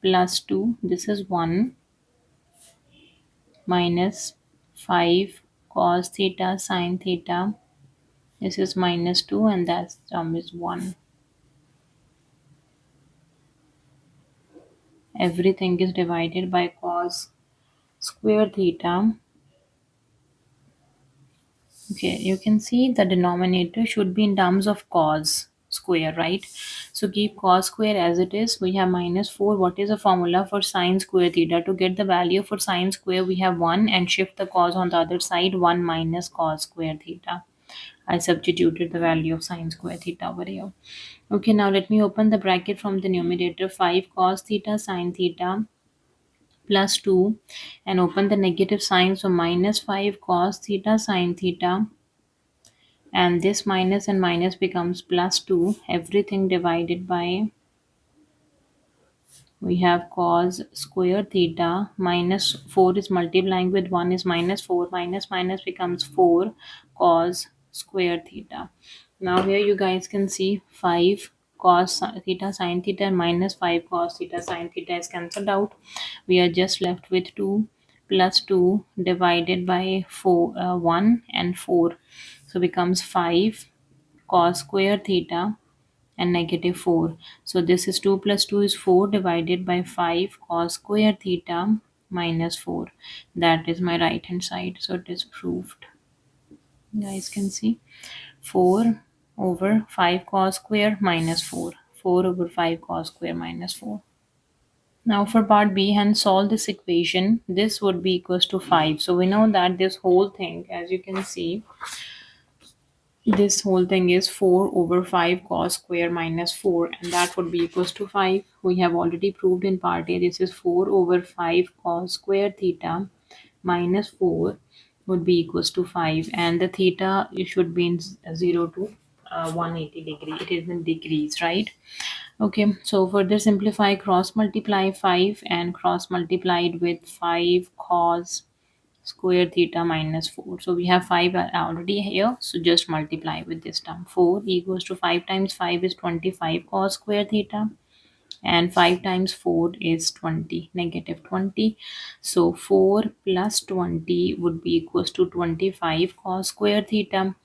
plus 2. This is 1 minus 5 cos theta sine theta. This is minus 2 and that term is 1. Everything is divided by cos square theta. Okay, you can see the denominator should be in terms of cos square, right? So keep cos square as it is. We have minus 4. What is the formula for sine square theta? To get the value for sine square, we have 1 and shift the cos on the other side, 1 minus cos square theta. I substituted the value of sine square theta over here. Okay, now let me open the bracket from the numerator. 5 cos theta sine theta plus 2, and open the negative sign, so minus 5 cos theta sine theta, and this minus and minus becomes plus 2, everything divided by, we have cos square theta minus 4 is multiplying with 1 is minus 4, minus minus becomes 4 cos square theta. Now here you guys can see 5 cos theta sine theta minus 5 cos theta sine theta is cancelled out. We are just left with 2 plus 2 divided by 1 and 4. So becomes 5 cos square theta and negative 4. So this is 2 plus 2 is 4 divided by 5 cos square theta minus 4. That is my right hand side. So it is proved. You guys can see 4 over 5 cos square minus 4. 4 over 5 cos square minus 4. Now for part B, hence solve this equation. This would be equals to 5. So we know that this whole thing, as you can see, this whole thing is 4 over 5 cos square minus 4, and that would be equals to 5. We have already proved in part A. This is 4 over 5 cos square theta minus 4 would be equals to 5, and the theta, it should be in 0 to 180 degree. It is in degrees, right? Okay, so further simplify, cross multiply 5 and cross multiplied with 5 cos square theta minus 4. So we have 5 already here, so just multiply with this term. 4 equals to 5 times 5 is 25 cos square theta, and 5 times 4 is 20, negative 20. So 4 plus 20 would be equals to 25 cos square theta.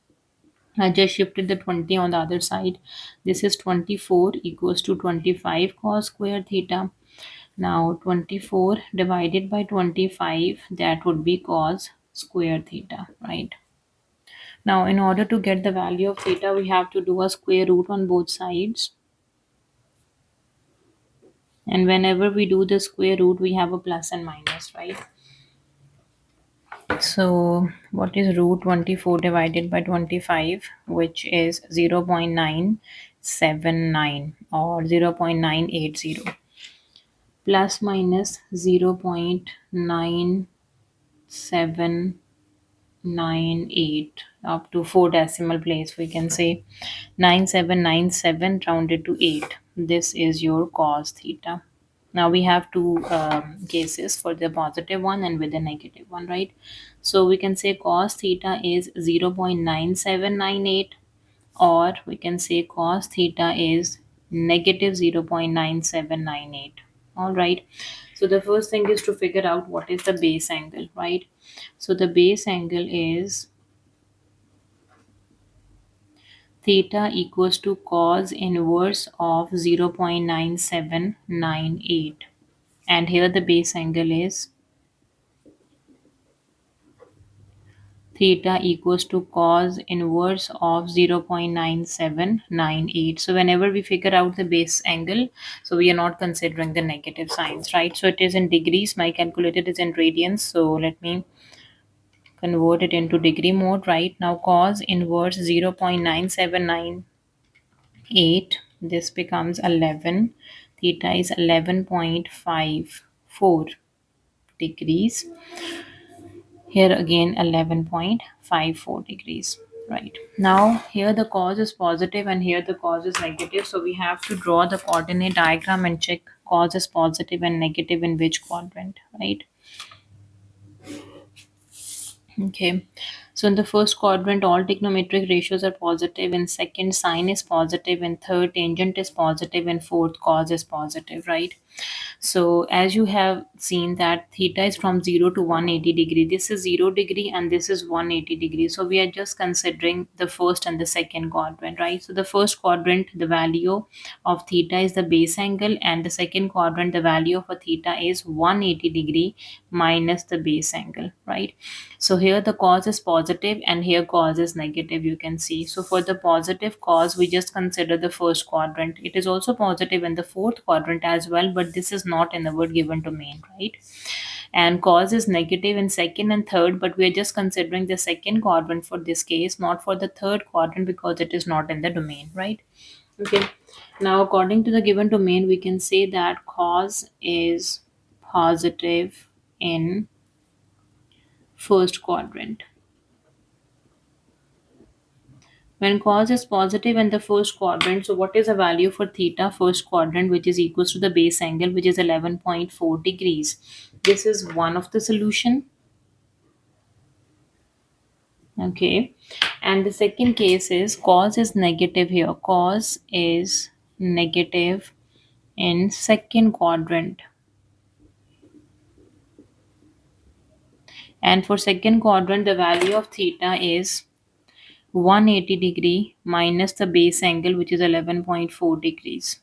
I just shifted the 20 on the other side. This is 24 equals to 25 cos square theta. Now 24 divided by 25, that would be cos square theta, right? Now in order to get the value of theta, we have to do a square root on both sides. And whenever we do the square root, we have a plus and minus, right? So what is root 24 divided by 25, which is 0.979 or 0.980, plus minus 0.9798 up to 4 decimal place, we can say 9797 rounded to 8. This is your cos theta. Now we have two cases, for the positive one and with the negative one, right? So we can say cos theta is 0.9798, or we can say cos theta is negative 0.9798. All right. So the first thing is to figure out what is the base angle, right? So the base angle is theta equals to cos inverse of 0.9798. And here the base angle is theta equals to cos inverse of 0.9798. So whenever we figure out the base angle, so we are not considering the negative signs, right? So it is in degrees. My calculator is in radians. So let me convert it into degree mode. Right now, cos inverse 0.9798, this becomes 11. Theta is 11.54 degrees. Here again 11.54 degrees. Right now here the cos is positive and here the cos is negative, so we have to draw the coordinate diagram and check cos is positive and negative in which quadrant, right? Okay, so in the first quadrant, all trigonometric ratios are positive. In second, sine is positive. In third, tangent is positive. In fourth, cos is positive, right? So as you have seen that theta is from 0 to 180 degree. This is 0 degree and this is 180 degree. So we are just considering the first and the second quadrant, right? So the first quadrant, the value of theta is the base angle, and the second quadrant, the value of a theta is 180 degree minus the base angle, right? So here the cos is positive and here cos is negative, you can see. So for the positive cos, we just consider the first quadrant. It is also positive in the fourth quadrant as well, but this is not in our given domain, right? And cos is negative in second and third, but we are just considering the second quadrant for this case, not for the third quadrant, because it is not in the domain, right? Okay. Now according to the given domain, we can say that cos is positive in first quadrant. When cos is positive in the first quadrant, so what is the value for theta first quadrant, which is equals to the base angle, which is 11.4 degrees. This is one of the solution. Okay. And the second case is cos is negative here. Cos is negative in second quadrant. And for second quadrant, the value of theta is 180 degree minus the base angle, which is 11.4 degrees.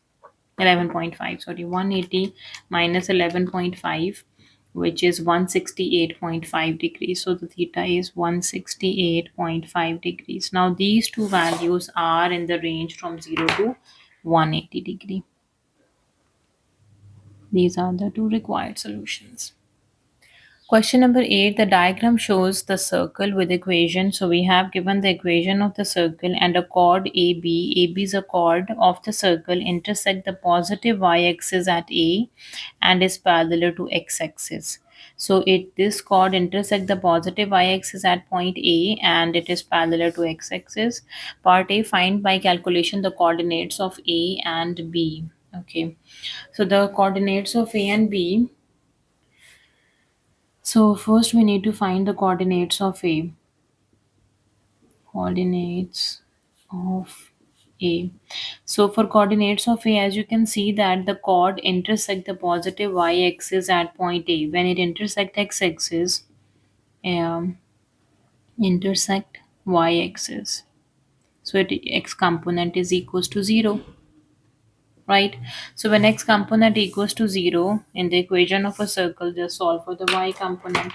11.5, sorry, 180 minus 11.5, which is 168.5 degrees. So the theta is 168.5 degrees. Now these two values are in the range from 0 to 180 degree. These are the two required solutions. Question number 8, the diagram shows the circle with equation. So we have given the equation of the circle and a chord AB. AB is a chord of the circle, intersect the positive y-axis at A and is parallel to x-axis. So this chord intersect the positive y-axis at point A and it is parallel to x-axis. Part A, find by calculation the coordinates of A and B. Okay, so the coordinates of A and B. So first we need to find the coordinates of A. Coordinates of A. So for coordinates of A, as you can see that the chord intersect the positive y-axis at point A. When it intersect x-axis, um, intersect y-axis. So x component is equals to 0. Right, so when x component equals to 0 in the equation of a circle, just solve for the y component.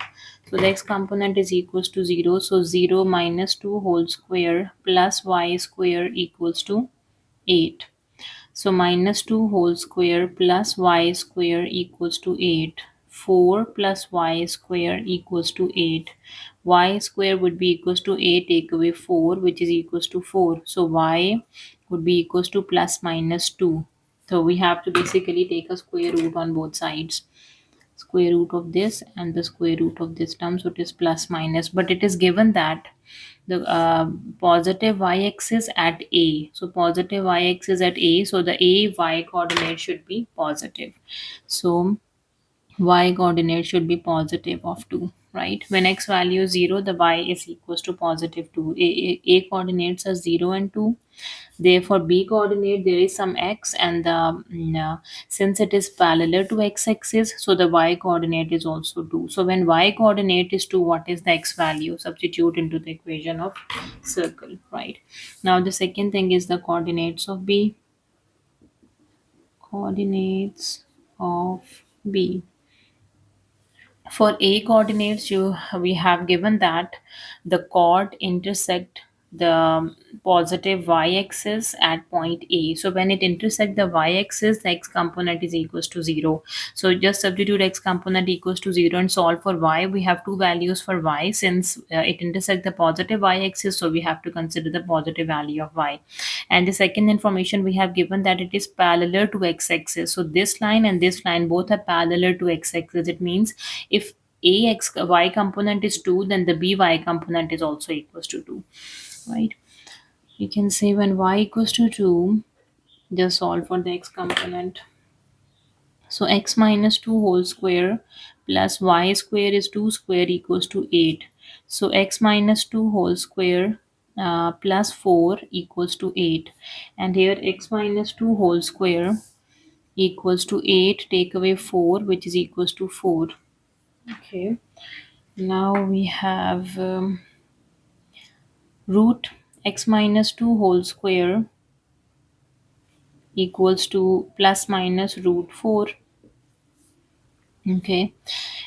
So the x component is equals to 0, so 0 minus 2 whole square plus y square equals to 8. So minus 2 whole square plus y square equals to 8. 4 plus y square equals to 8. Y square would be equals to 8, take away 4, which is equals to 4. So y would be equals to plus minus 2. So we have to basically take a square root on both sides. Square root of this and the square root of this term, so it is plus minus, but it is given that the positive y-axis at a, so positive y-axis at a, so the a y coordinate should be positive. So y coordinate should be positive of 2, right? When x value is 0, the y is equals to positive 2. A coordinates are 0 and 2. Therefore, b coordinate there is some x, and since it is parallel to x-axis, so the y coordinate is also 2. So when y coordinate is 2, what is the x value? Substitute into the equation of circle, right? Now the second thing is the coordinates of b. Coordinates of b. For a coordinates, we have given that the chord intersect the positive y-axis at point A. So when it intersect the y-axis, the x component is equals to 0. So just substitute x component equals to 0 and solve for y. We have two values for y. Since it intersect the positive y-axis, so we have to consider the positive value of y. And the second information we have given that it is parallel to x-axis. So this line and this line both are parallel to x-axis. It means if a x y component is 2, then the by component is also equals to 2, right? You can say when y equals to 2, just solve for the x component. So x minus 2 whole square plus y square is 2 square equals to 8. So x minus 2 whole square plus 4 equals to 8. And here x minus 2 whole square equals to 8, take away 4, which is equals to 4. Okay. Now we have root x minus 2 whole square equals to plus minus root 4. Okay,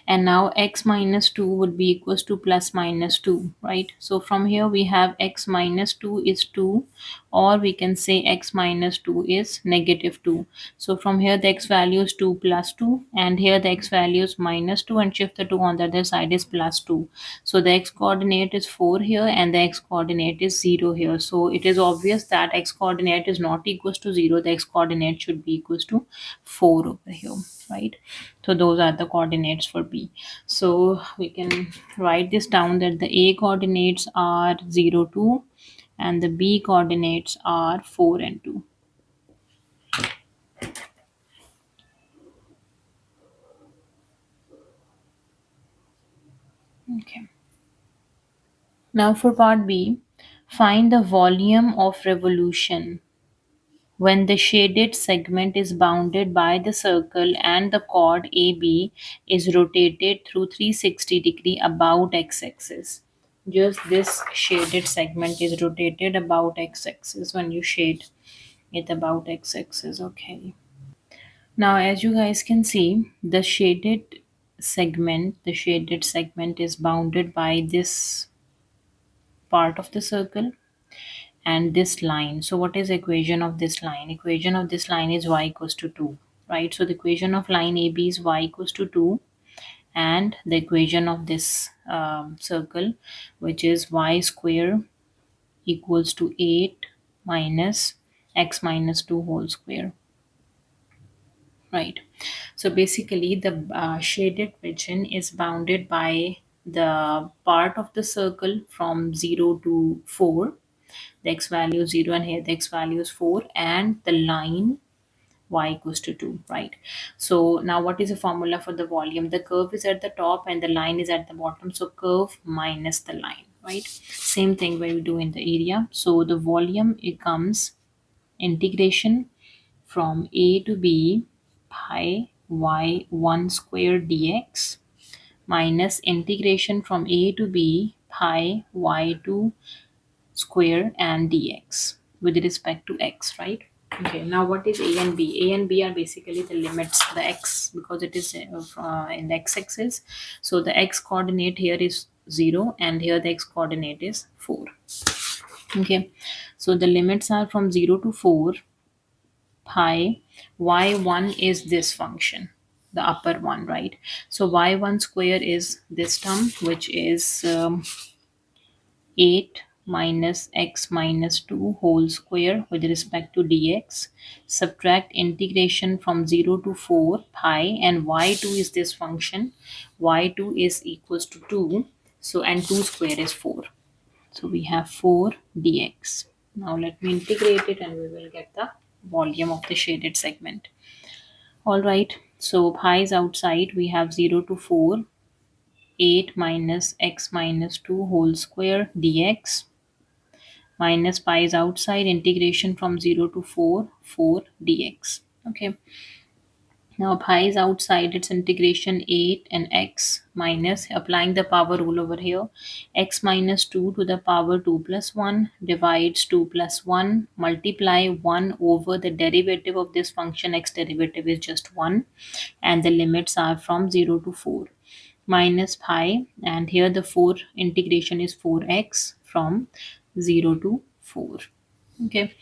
and now x minus 2 would be equals to plus minus 2, right? So from here we have x minus 2 is 2, or we can say x minus 2 is negative 2. So from here the x value is 2 plus 2, and here the x value is minus 2, and shift the 2 on the other side is plus 2. So the x coordinate is 4 here and the x coordinate is 0 here. So it is obvious that x coordinate is not equals to 0. The x coordinate should be equals to 4 over here, right? So those are the coordinates for b. So we can write this down that the a coordinates are 0, 2, and the b coordinates are 4 and 2. Okay. Now for part b, find the volume of revolution when the shaded segment is bounded by the circle and the chord AB is rotated through 360-degree about x-axis. Just this shaded segment is rotated about x-axis when you shade it about x-axis. Okay. Now as you guys can see, the shaded segment is bounded by this part of the circle and this line. So what is equation of this line? Equation of this line is y equals to 2, right? So the equation of line AB is y equals to 2, and the equation of this circle, which is y square equals to 8 minus x minus 2 whole square, right? So basically the shaded region is bounded by the part of the circle from 0 to 4. The x value is 0 and here the x value is 4, and the line y equals to 2, right? So now what is the formula for the volume? The curve is at the top and the line is at the bottom, so curve minus the line, right? Same thing when we do in the area. So the volume, it comes integration from a to b pi y1 square dx minus integration from a to b pi y2 square and dx with respect to x, right? Okay, now what is a and b? A and b are basically the limits, the x, because it is in the x-axis. So the x coordinate here is 0 and here the x coordinate is 4. Okay, so the limits are from 0 to 4 pi y1 is this function, the upper one, right? So y1 square is this term, which is 8 minus x minus 2 whole square with respect to dx. Subtract integration from 0 to 4 pi, and y2 is this function. Y2 is equals to 2. So, and 2 square is 4. So we have 4 dx. Now let me integrate it and we will get the volume of the shaded segment. Alright, so pi is outside. We have 0 to 4. 8 minus x minus 2 whole square dx, minus pi is outside, integration from 0 to 4, 4 dx. Okay, now pi is outside, its integration 8 and x minus, applying the power rule over here, x minus 2 to the power 2 plus 1 divides 2 plus 1, multiply 1 over the derivative of this function. X derivative is just 1, and the limits are from 0 to 4, minus pi, and here the 4 integration is 4x from 0 to 4. Okay,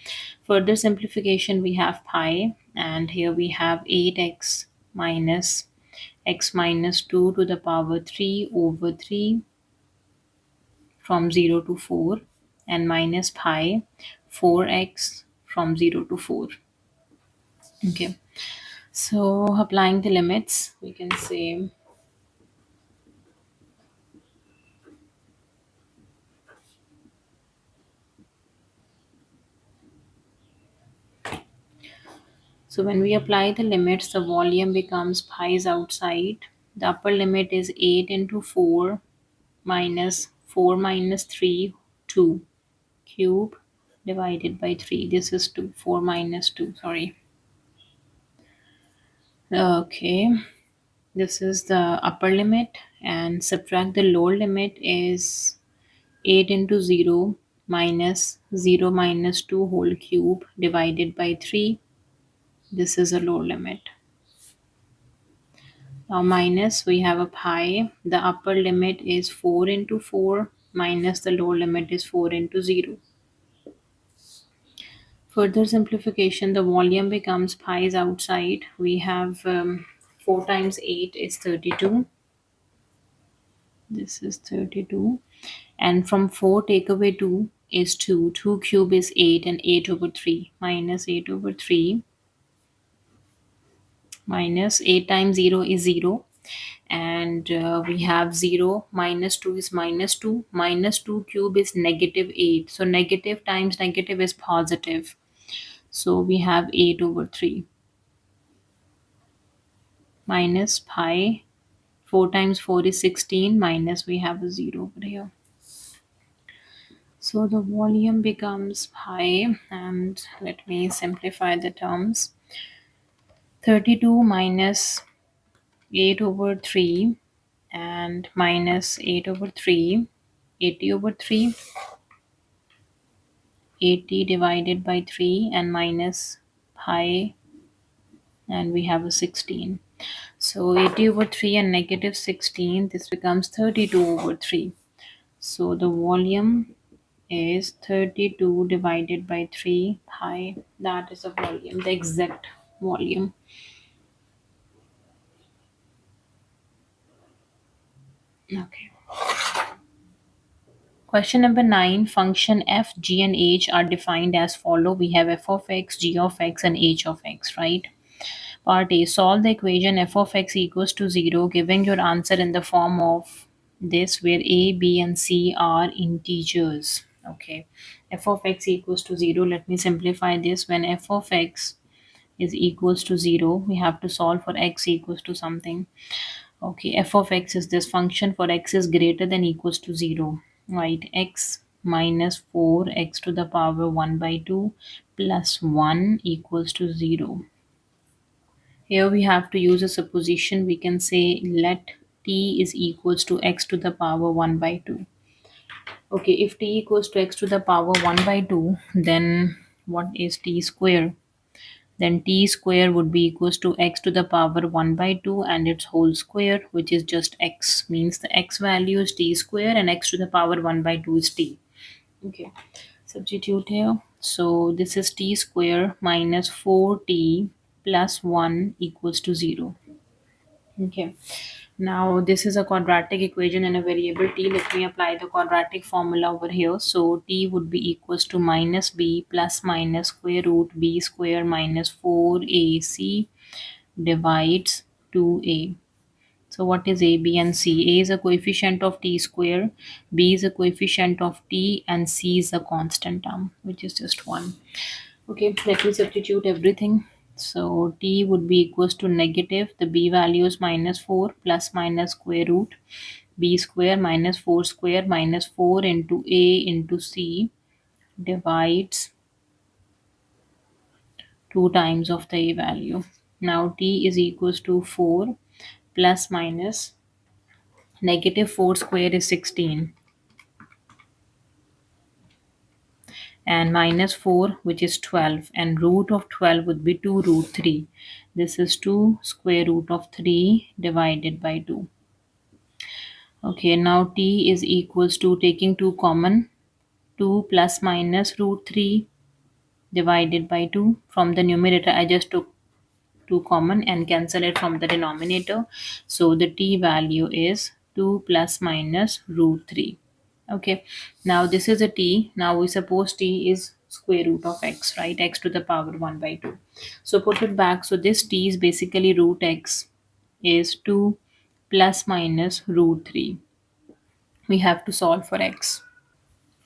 further simplification, we have pi, and here we have 8x minus x minus 2 to the power 3 over 3 from 0 to 4, and minus pi 4x from 0 to 4. Okay, so applying the limits, we can say, so when we apply the limits, the volume becomes pi is outside. The upper limit is 8 into 4 minus 4 minus 3, 2 cube divided by 3. This is 2. 4 minus 2, sorry. Okay, this is the upper limit, and subtract the lower limit is 8 into 0 minus 0 minus 2 whole cube divided by 3. This is a lower limit. Now minus, we have a pi. The upper limit is 4 into 4 minus the lower limit is 4 into 0. Further simplification, the volume becomes pi is outside. We have 4 times 8 is 32. This is 32. And from 4 take away 2 is 2. 2 cube is 8, and 8 over 3 minus 8 over 3 minus 8 times 0 is 0, and we have 0 minus 2 is minus 2, minus 2 cube is negative 8, so negative times negative is positive, so we have 8 over 3 minus pi. 4 times 4 is 16, minus we have a 0 over here. So the volume becomes pi, and let me simplify the terms. 32 minus 8 over 3 and minus 8 over 3, 80 over 3, 80 divided by 3, and minus pi, and we have a 16. So 80 over 3 and negative 16, this becomes 32 over 3. So the volume is 32 divided by 3 pi. That is the volume, the exact volume. Okay. Question number 9. Function f, g, and h are defined as follow. We have f of x, g of x, and h of x, right? Part A. Solve the equation f of x equals to 0, giving your answer in the form of this, where a, b, and c are integers. Okay. F of x equals to 0. Let me simplify this. When f of x is equals to 0, we have to solve for x equals to something. Okay, f of x is this function for x is greater than equals to 0, right? X minus 4 x to the power 1 by 2 plus 1 equals to 0. Here we have to use a supposition. We can say let t is equals to x to the power 1 by 2. Okay, if t equals to x to the power 1 by 2, then what is t square? Then t square would be equals to x to the power 1 by 2 and its whole square, which is just x. Means the x value is t square and x to the power 1 by 2 is t. Okay, substitute here. So this is t square minus 4t plus 1 equals to 0. Okay. Now this is a quadratic equation and a variable t. Let me apply the quadratic formula over here. So t would be equals to minus b plus minus square root b square minus 4ac divides 2a. So what is a, b and c? A is a coefficient of t square, b is a coefficient of t, and c is a constant term, which is just 1. Okay, let me substitute everything. So t would be equals to negative, the b value is minus 4 plus minus square root b square minus 4 square minus 4 into a into c divides 2 times of the a value. Now t is equals to 4 plus minus negative 4 square is 16 and minus 4 which is 12, and root of 12 would be 2 root 3. This is 2 square root of 3 divided by 2. Okay, now t is equals to, taking 2 common, 2 plus minus root 3 divided by 2. From the numerator I just took 2 common and cancel it from the denominator. So the t value is 2 plus minus root 3. Okay, now this is a t. Now we suppose t is square root of x, right? X to the power 1 by 2. So put it back. So this t is basically root x is 2 plus minus root 3. We have to solve for x.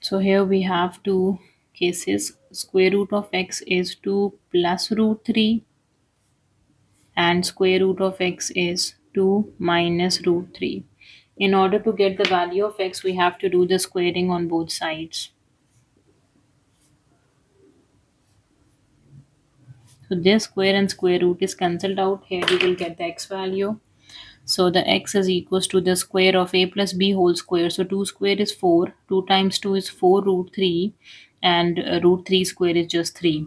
So here we have two cases. Square root of x is 2 plus root 3 and square root of x is 2 minus root 3. In order to get the value of x, we have to do the squaring on both sides. So this square and square root is cancelled out. Here you will get the x value. So the x is equals to the square of a plus b whole square. So 2 square is 4. 2 times 2 is 4 root 3. And root 3 square is just 3.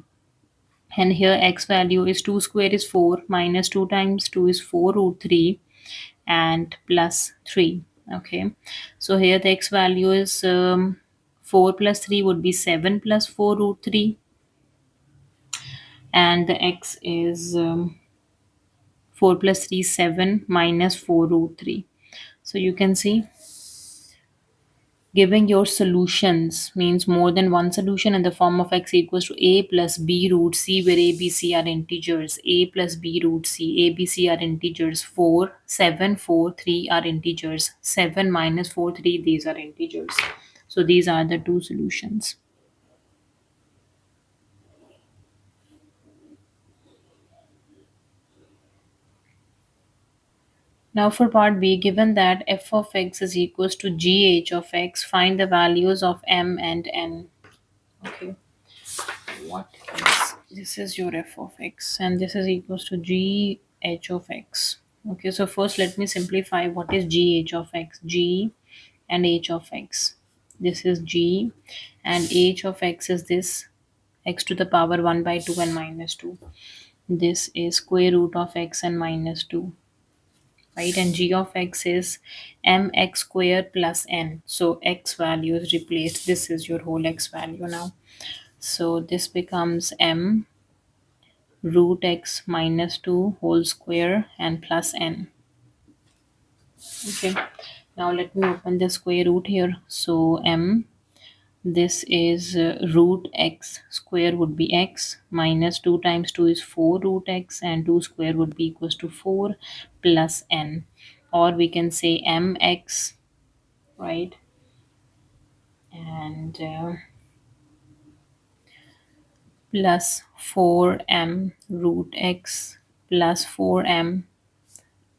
And here x value is 2 square is 4 minus 2 times 2 is 4 root 3 and plus 3. Okay, so here the x value is 4 plus 3 would be 7 plus 4 root 3, and the x is 4 plus 3 7 minus 4 root 3. So you can see giving your solutions means more than one solution in the form of x equals to a plus b root c, where a, b, c are integers. A plus b root c, a, b, c are integers. 4, 7, 4, 3 are integers. 7 minus 4, 3, these are integers. So these are the two solutions. Now for part B, given that f of x is equals to gh of x, find the values of m and n. Okay, what is, this is your f of x and this is equals to g h of x. Okay, so first let me simplify what is g h of x. G and h of x, this is g, and h of x is this x to the power 1 by 2 and minus 2. This is square root of x and minus 2, right? And g of x is mx square plus n. So x value is replaced. This is your whole x value now. So this becomes m root x minus 2 whole square and plus n. Okay, now let me open the square root here. So m, this is root x square would be x minus 2 times 2 is 4 root x, and 2 square would be equals to 4 plus n, or we can say mx, right? And plus 4m root x plus 4m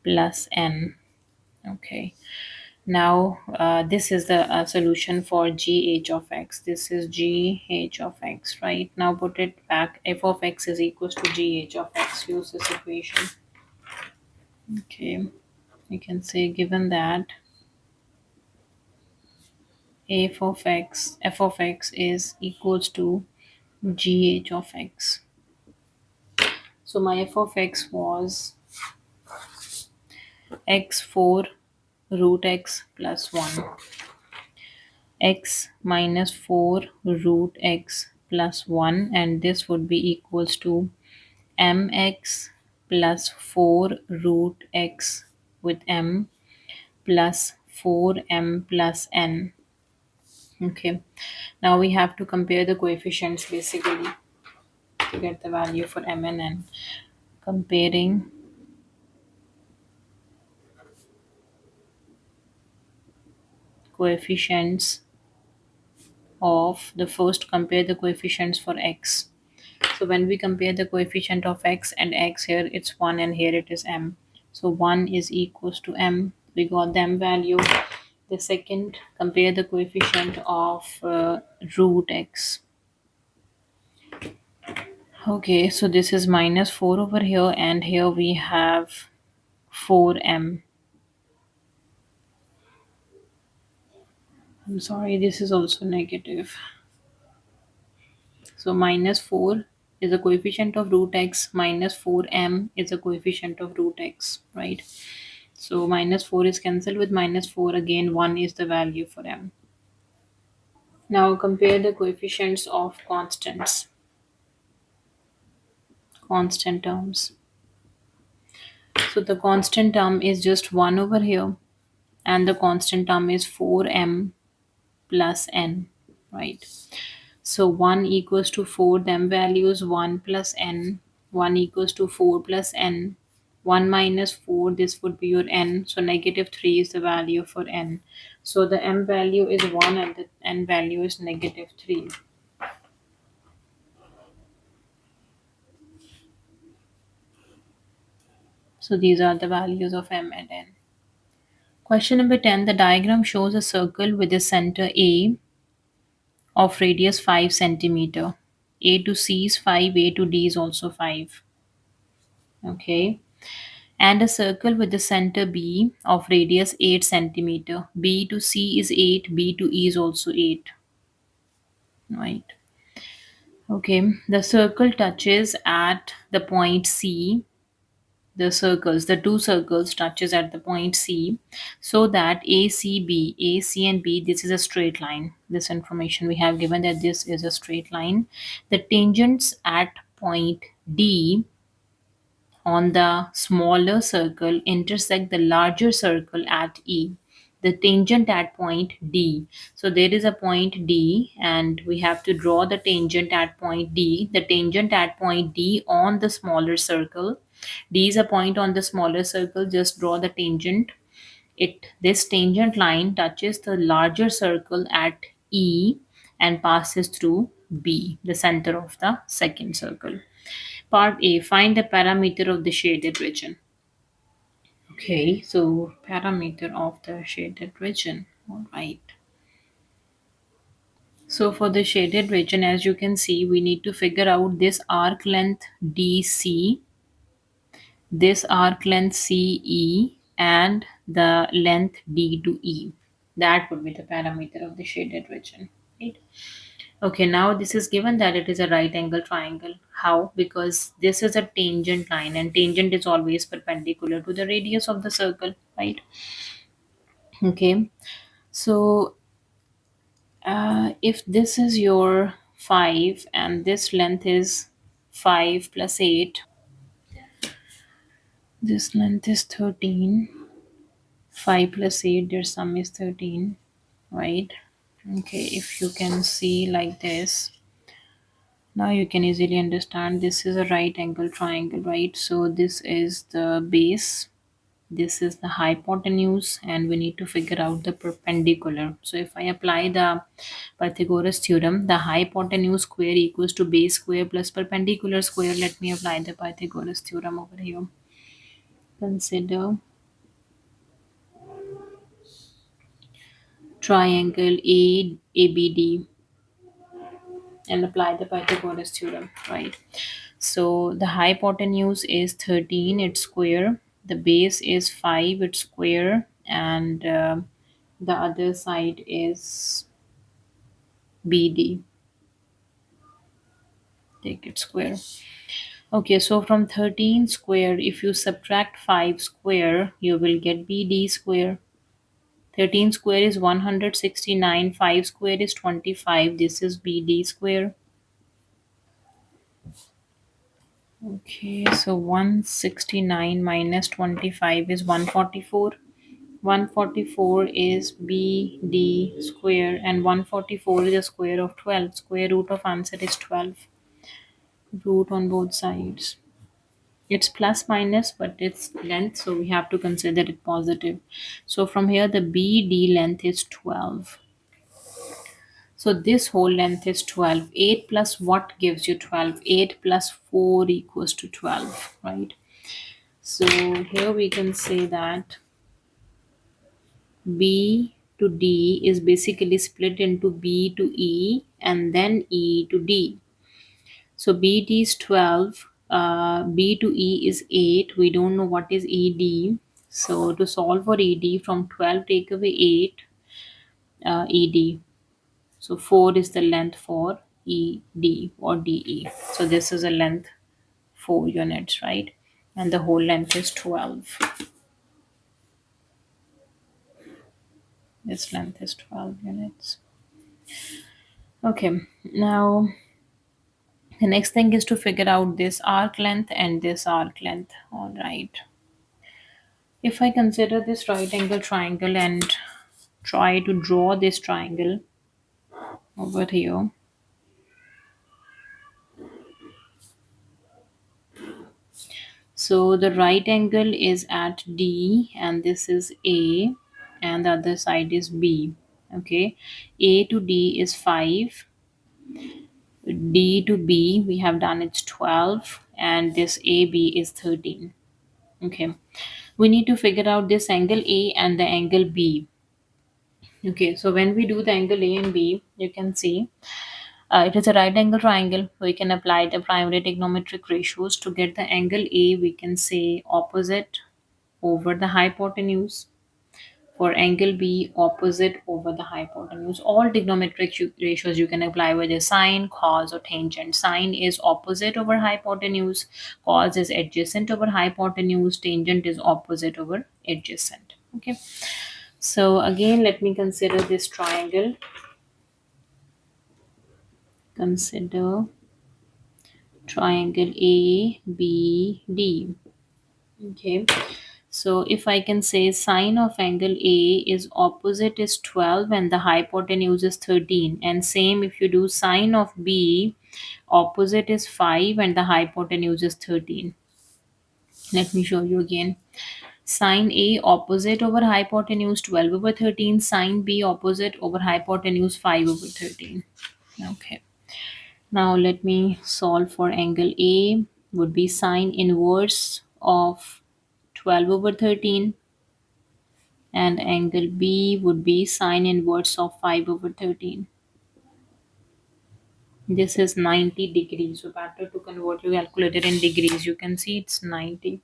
plus n. Okay, now this is the solution for gh of x. This is gh of x, right? Now put it back. F of x is equals to gh of x. Use this equation. Okay, you can say given that f of x is equals to gh of x. So my f of x was x4 root x plus 1, x minus 4 root x plus 1, and this would be equals to mx plus 4 root x with m plus 4m plus n. Okay, now we have to compare the coefficients basically to get the value for m and n. Comparing coefficients of the first, compare the coefficients for x. So when we compare the coefficient of x and x, here it's 1 and here it is m. So 1 is equals to m. We got the m value. The second, compare the coefficient of root x. Okay, so this is minus 4 over here, and here we have 4m. I'm sorry, this is also negative. So minus 4 is a coefficient of root x, minus 4m is a coefficient of root x, right? So minus 4 is cancelled with minus 4, again 1 is the value for m. Now compare the coefficients of constant terms. So the constant term is just 1 over here, and the constant term is 4m plus n, right? So 1 equals to 4, them values 1 plus n, 1 equals to 4 plus n, 1 minus 4, this would be your n, so negative 3 is the value for n. So the m value is 1 and the n value is negative 3. So these are the values of m and n. Question number 10. The diagram shows a circle with a center A of radius 5 centimeter. A to C is 5, A to D is also 5. Okay. And a circle with the center B of radius 8 centimeter. B to C is 8, B to E is also 8. Right. Okay. The circle touches at the point C. The two circles touches at the point C, so that AC and B, this is a straight line. This information we have given that this is a straight line. The tangents at point D on the smaller circle intersect the larger circle at E. The tangent at point D. So there is a point D and we have to draw the tangent at point D. The tangent at point D on the smaller circle. D is a point on the smaller circle. Just draw the tangent. This tangent line touches the larger circle at E and passes through B, the center of the second circle. Part A, find the parameter of the shaded region. Okay, so parameter of the shaded region. All right. So for the shaded region, as you can see, we need to figure out this arc length DC, this arc length CE, and the length D to E. That would be the parameter of the shaded region. Right? Okay, now this is given that it is a right angle triangle. How? Because this is a tangent line and tangent is always perpendicular to the radius of the circle, right? Okay, so if this is your 5 and this length is 5 plus 8, this length is 13. 5 plus 8, their sum is 13, right? Okay, if you can see like this, now you can easily understand this is a right angle triangle, right? So this is the base, this is the hypotenuse, and we need to figure out the perpendicular. So if I apply the Pythagoras theorem, the hypotenuse square equals to base square plus perpendicular square. Let me apply the Pythagoras theorem over here. Consider triangle ABD and apply the Pythagoras theorem, right? So the hypotenuse is 13, it's square. The base is 5, it's square. And the other side is BD. Take it square. Okay, so from 13 square, if you subtract 5 square, you will get BD square. 13 square is 169, 5 square is 25. This is BD square. Okay, so 169 minus 25 is 144. 144 is BD square, and 144 is the square of 12. Square root of answer is 12. Root on both sides. It's plus minus, but it's length, so we have to consider it positive. So from here, the BD length is 12. So this whole length is 12. 8 plus what gives you 12? 8 plus 4 equals to 12, right? So here we can say that B to D is basically split into B to E and then E to D. So BD is 12, B to E is 8. We don't know what is ED. So to solve for ED, from 12 take away 8, ED. So 4 is the length for ED or DE. So this is a length 4 units, right? And the whole length is 12. This length is 12 units. Okay, now the next thing is to figure out this arc length and this arc length. All right. If I consider this right angle triangle and try to draw this triangle over here, so the right angle is at D and this is A and the other side is B. Okay, A to D is 5, D to B we have done it's 12, and this AB is 13. Okay, we need to figure out this angle A and the angle B. Okay, so when we do the angle A and B, you can see it is a right angle triangle. We can apply the primary trigonometric ratios to get the angle A. We can say opposite over the hypotenuse. For angle B, opposite over the hypotenuse. All trigonometric ratios you can apply with a sine, cos, or tangent. Sine is opposite over hypotenuse. Cos is adjacent over hypotenuse. Tangent is opposite over adjacent. Okay. So again, let me consider this triangle. Consider triangle ABD. Okay. So if I can say sine of angle A is opposite is 12 and the hypotenuse is 13. And same if you do sine of B, opposite is 5 and the hypotenuse is 13. Let me show you again. Sine A opposite over hypotenuse 12 over 13. Sine B opposite over hypotenuse 5 over 13. Okay. Now let me solve for angle A would be sine inverse of 12 over 13, and angle B would be sine inverse of 5 over 13. This is 90 degrees. So better to convert your calculator in degrees. You can see it's 90.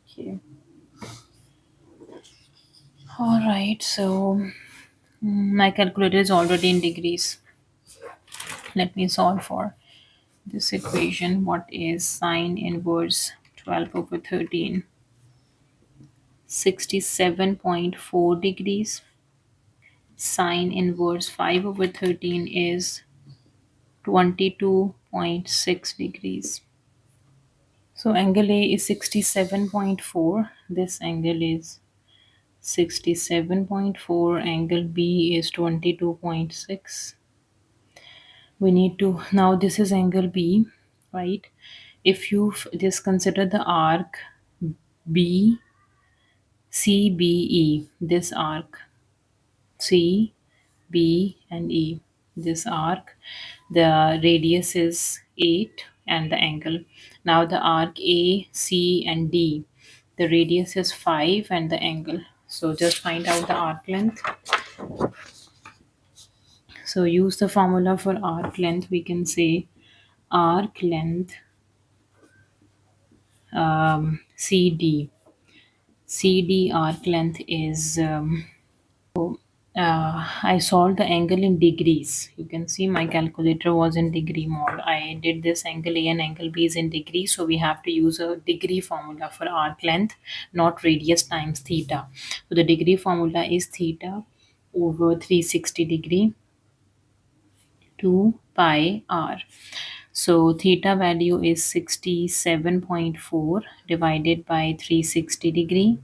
Okay. All right. So my calculator is already in degrees. Let me solve for this equation. What is sine inverse 12 over 13? 67.4 degrees. Sine inverse 5 over 13 is 22.6 degrees. So angle A is 67.4. This angle is 67.4. Angle B is 22.6. We need to, now this is angle B, right? If you just consider the arc B, C, B, E, this arc C, B, and E. This arc, the radius is 8 and the angle. Now the arc A, C, and D, the radius is 5 and the angle. So just find out the arc length. So use the formula for arc length. We can say arc length CD. CD arc length is I solved the angle in degrees. You can see my calculator was in degree mode. I did this angle A and angle B is in degrees, so we have to use a degree formula for arc length, not radius times theta. So the degree formula is theta over 360 degree 2 pi r. So theta value is 67.4 divided by 360 degree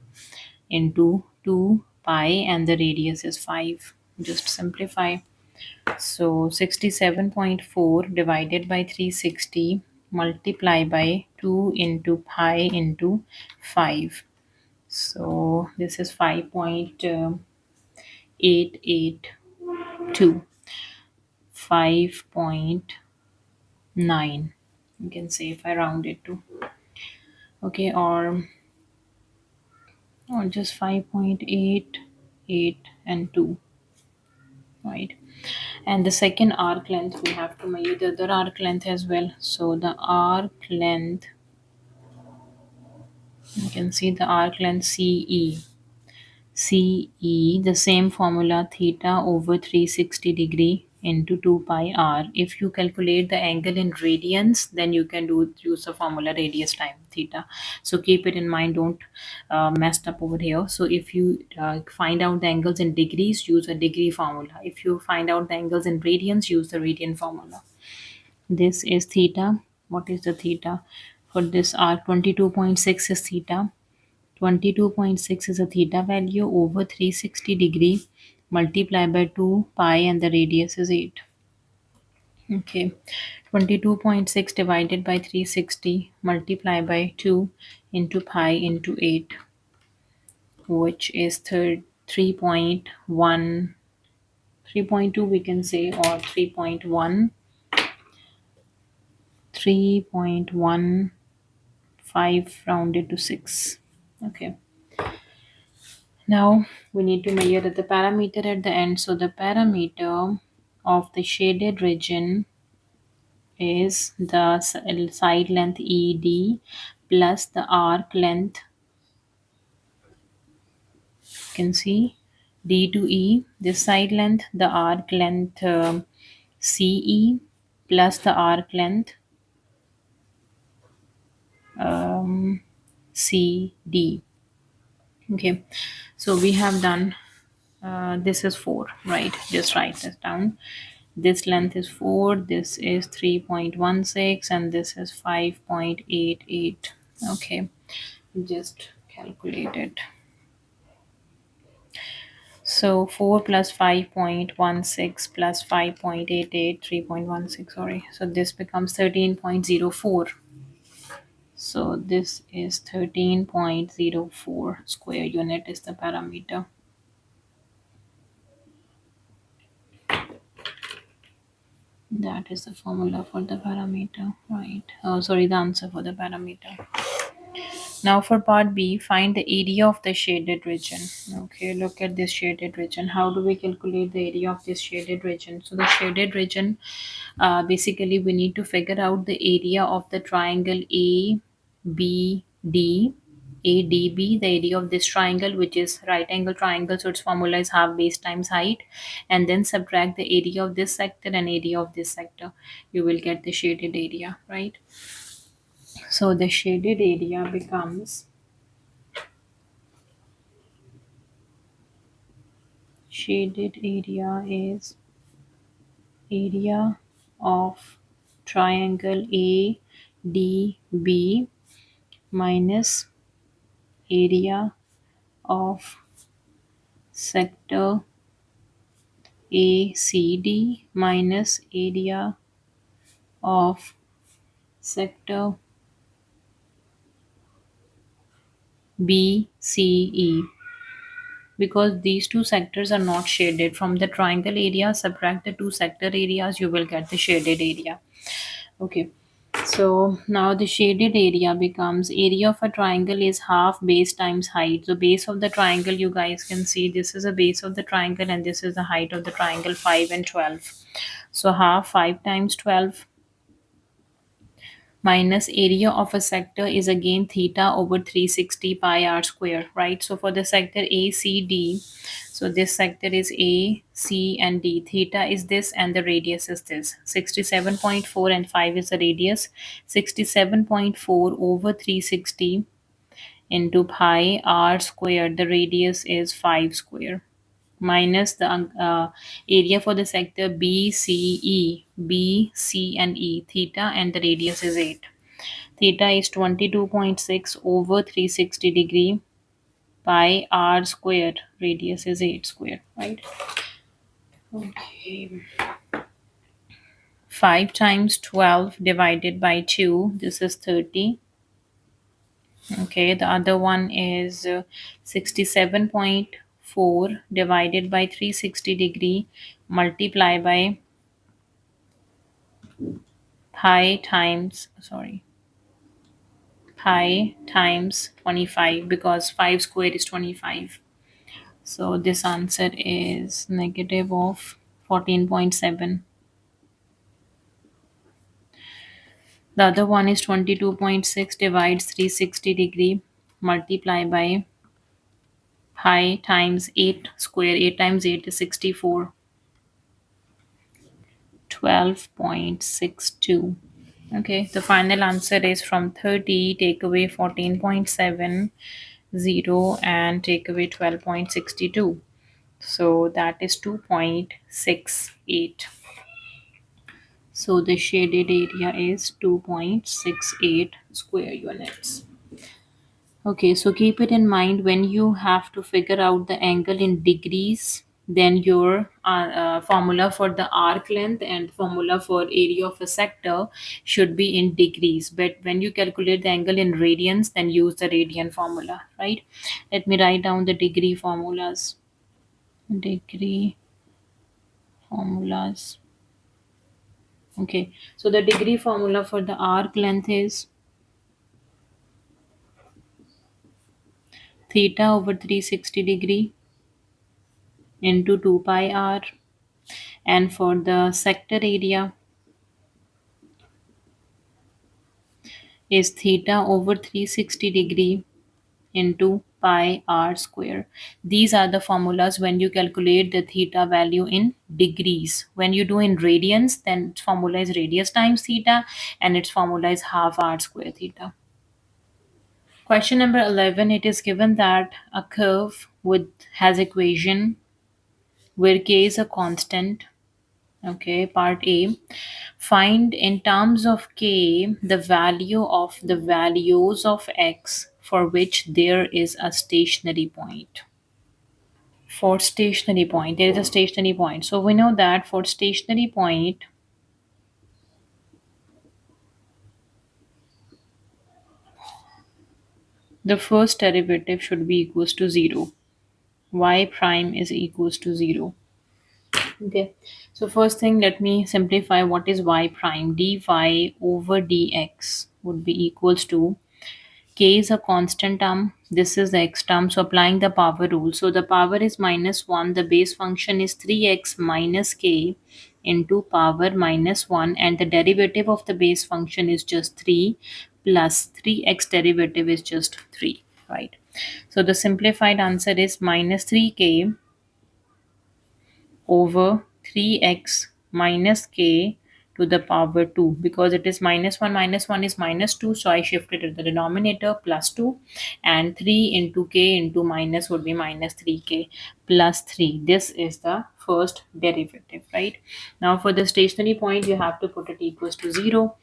into 2 pi, and the radius is 5. Just simplify. So 67.4 divided by 360 multiply by 2 into pi into 5. So this is 5.882, 5.9. You can say if I round it to, okay, or just 5.88 and 2, right? And the second arc length, we have to measure the other arc length as well. So the arc length, you can see the arc length CE. CE, the same formula, theta over 360 degree into 2 pi r. If you calculate the angle in radians, then you can use the formula radius time theta. So keep it in mind, don't mess up over here. So if you find out the angles in degrees, use a degree formula. If you find out the angles in radians, use the radian formula. This is theta. What is the theta? For this r, 22.6 is theta. 22.6 is a theta value over 360 degree multiplied by 2 pi, and the radius is 8. Okay, 22.6 divided by 360 multiplied by 2 into pi into 8, which is 3.1, 3.2 we can say, or 3.1, 3.15 rounded to 6. Okay. Now we need to measure the parameter at the end. So the parameter of the shaded region is the side length ED plus the arc length. You can see D to E, this side length, the arc length CE plus the arc length CD. Okay, so we have done, this is 4, right? Just write this down. This length is 4, this is 3.16, and this is 5.88. Okay, just calculate it. So 4 plus 5.16 plus 5.88, 3.16, sorry. So this becomes 13.04. So this is 13.04 square unit is the parameter. That is the formula for the parameter, right? Oh, sorry, the answer for the parameter. Now for part B, find the area of the shaded region. Okay, look at this shaded region. How do we calculate the area of this shaded region? So the shaded region, basically we need to figure out the area of the triangle ABD. ADB, the area of this triangle, which is right angle triangle, so its formula is half base times height, and then subtract the area of this sector and area of this sector. You will get the shaded area, right? So the shaded area becomes, shaded area is area of triangle ADB minus area of sector ACD minus area of sector BCE. Because these two sectors are not shaded, from the triangle area subtract the two sector areas, you will get the shaded area. Okay, so now the shaded area becomes, area of a triangle is half base times height. So base of the triangle, you guys can see this is a base of the triangle and this is the height of the triangle, 5 and 12. So half 5 times 12 minus area of a sector is again theta over 360 pi r square, right? So for the sector ACD, so this sector is A, C and D. Theta is this and the radius is this. 67.4 and 5 is the radius. 67.4 over 360 into pi r square. The radius is 5 square. minus the area for the sector BCE, B, C, and E, theta, and the radius is 8. Theta is 22.6 over 360 degree pi r square. Radius is 8 square, right? Okay. 5 times 12 divided by 2, this is 30. Okay, the other one is 67.4 divided by 360 degree multiply by pi times 25, because 5 square is 25. So this answer is negative of 14.7. The other one is 22.6 divides 360 degree multiply by pi times 8 square. 8 times 8 is 64. 12.62. Okay, the final answer is from 30, take away 14.70 and take away 12.62. So that is 2.68. So the shaded area is 2.68 square units. Okay, so keep it in mind when you have to figure out the angle in degrees, then your formula for the arc length and formula for area of a sector should be in degrees. But when you calculate the angle in radians, then use the radian formula, right? Let me write down the degree formulas. Degree formulas. Okay, so the degree formula for the arc length is theta over 360 degree into 2 pi r, and for the sector area is theta over 360 degree into pi r square. These are the formulas when you calculate the theta value in degrees. When you do in radians, then its formula is radius times theta, and its formula is half r square theta. Question number 11, it is given that a curve with has equation where k is a constant. Okay, part A. Find in terms of k the value of the values of x for which there is a stationary point. For stationary point, there is a stationary point. So we know that for stationary point, the first derivative should be equals to 0. Y prime is equals to 0. Okay, so first thing, let me simplify what is y prime. Dy over dx would be equals to k is a constant term. This is the x term. So applying the power rule. So the power is minus 1. The base function is 3x minus k into power minus 1. And the derivative of the base function is just 3 plus 3x derivative is just 3. Right. So the simplified answer is minus 3k over 3x minus k to the power 2, because it is minus 1 is minus 2, so I shifted it to the denominator plus 2, and 3 into k into minus would be minus 3k plus 3. This is the first derivative, right? Now for the stationary point, you have to put it equals to 0.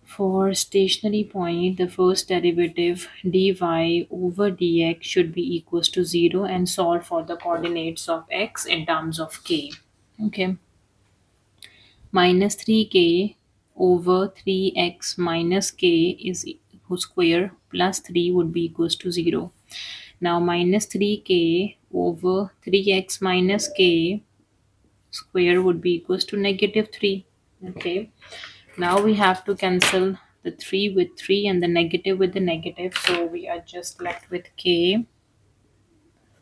For stationary point, the first derivative dy over dx should be equals to 0, and solve for the coordinates of x in terms of k. Okay. Minus 3k over 3x minus k is whose square plus 3 would be equals to 0. Now minus 3k over 3x minus k square would be equals to negative 3. Okay. Now we have to cancel the 3 with 3 and the negative with the negative. So we are just left with k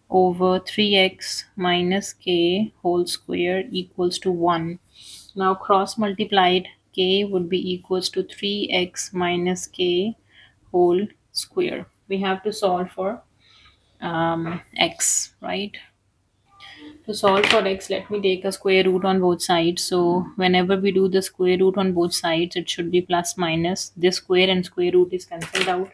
over 3x minus k whole square equals to 1. Now cross multiplied, k would be equals to 3x minus k whole square. We have to solve for x, right? To solve for x, let me take a square root on both sides. So whenever we do the square root on both sides, it should be plus minus. This square and square root is cancelled out.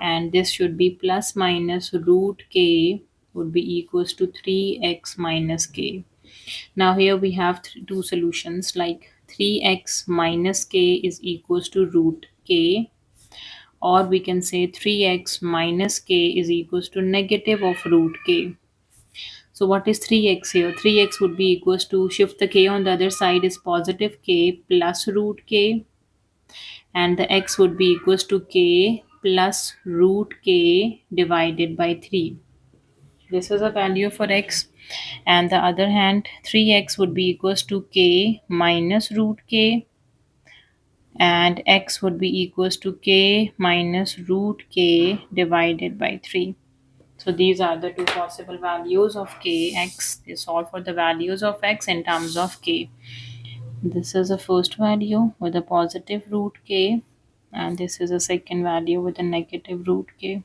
And this should be plus minus root k would be equals to 3x minus k. Now here we have two solutions, like 3x minus k is equals to root k, or we can say 3x minus k is equals to negative of root k. So what is 3x here? 3x would be equals to, shift the k on the other side, is positive k plus root k, and the x would be equals to k plus root k divided by 3. This is a value for x. And the other hand, 3x would be equals to k minus root k, and x would be equals to k minus root k divided by 3. So these are the two possible values of k, x. They solve for the values of x in terms of k. This is the first value with a positive root k, and this is a second value with a negative root k.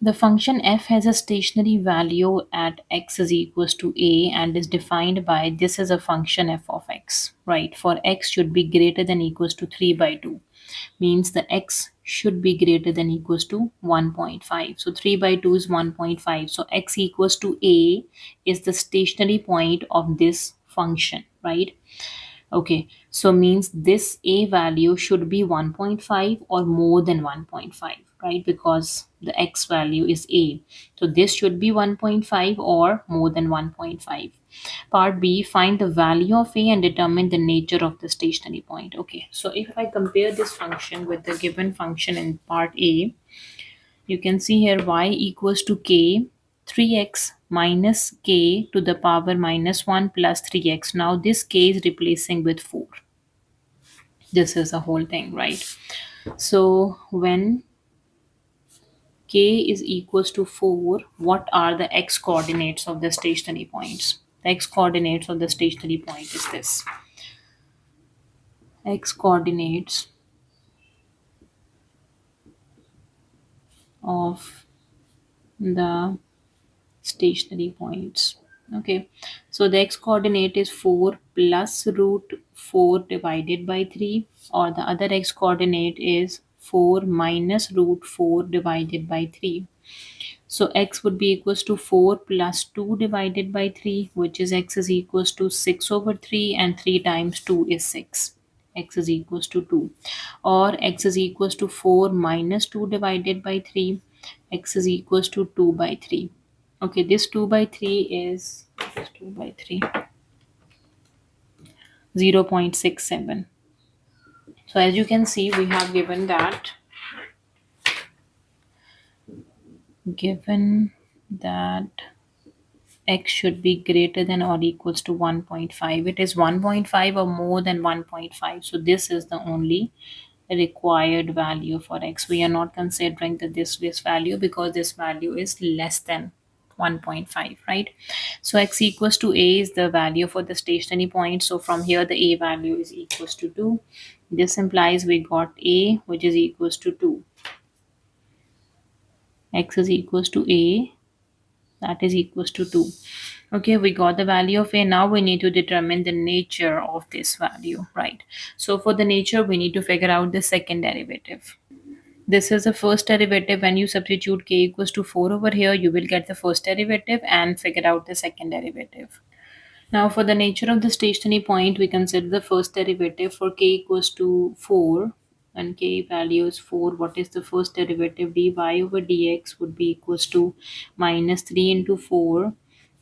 The function f has a stationary value at x is equals to a and is defined by, this is a function f of x, right? For x should be greater than equals to 3 by 2, means the x should be greater than equals to 1.5. So 3 by 2 is 1.5. So x equals to a is the stationary point of this function, right? Okay, so means this a value should be 1.5 or more than 1.5, right? Because the x value is a. So this should be 1.5 or more than 1.5. Part B, find the value of a and determine the nature of the stationary point. Okay, so if I compare this function with the given function in part A, you can see here y equals to k, 3x minus k to the power minus 1 plus 3x. Now this k is replacing with 4. This is the whole thing, right? So when k is equals to 4, what are the x coordinates of the stationary points? The x coordinates of the stationary point is this. X coordinates of the stationary points. Okay, so the x coordinate is 4 plus root 4 divided by 3, or the other x coordinate is 4 minus root 4 divided by 3. So x would be equals to 4 plus 2 divided by 3, which is x is equals to 6 over 3, and 3 times 2 is 6. X is equals to 2. Or x is equals to 4 minus 2 divided by 3. X is equals to 2 by 3. Okay, this 2 by 3 is, 2 by 3, 0.67. So as you can see, we have given that x should be greater than or equals to 1.5. It is 1.5 or more than 1.5. So this is the only required value for x. We are not considering that this value, because this value is less than 1.5, right? So x equals to a is the value for the stationary point. So from here the a value is equals to 2. This implies we got a, which is equals to 2. X is equals to a, that is equals to 2. Okay, we got the value of a. Now we need to determine the nature of this value, right? So for the nature, we need to figure out the second derivative. This is the first derivative. When you substitute k equals to 4 over here, you will get the first derivative and figure out the second derivative. Now for the nature of the stationary point, we consider the first derivative for k equals to 4. When k value is 4, what is the first derivative? Dy over dx would be equals to minus 3 into 4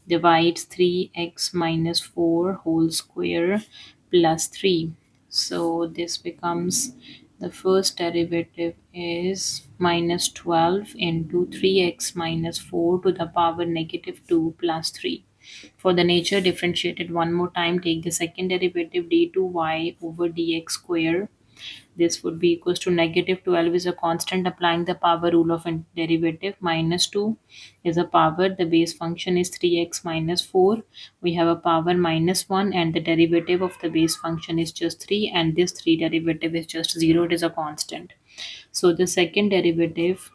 divides 3x minus 4 whole square plus 3. So this becomes, the first derivative is minus 12 into 3x minus 4 to the power negative 2 plus 3. For the nature, differentiated one more time, take the second derivative d2y over dx square. This would be equals to negative 12 is a constant, applying the power rule of derivative. Minus 2 is a power. The base function is 3x minus 4. We have a power minus 1, and the derivative of the base function is just 3, and this 3 derivative is just 0. It is a constant. So the second derivative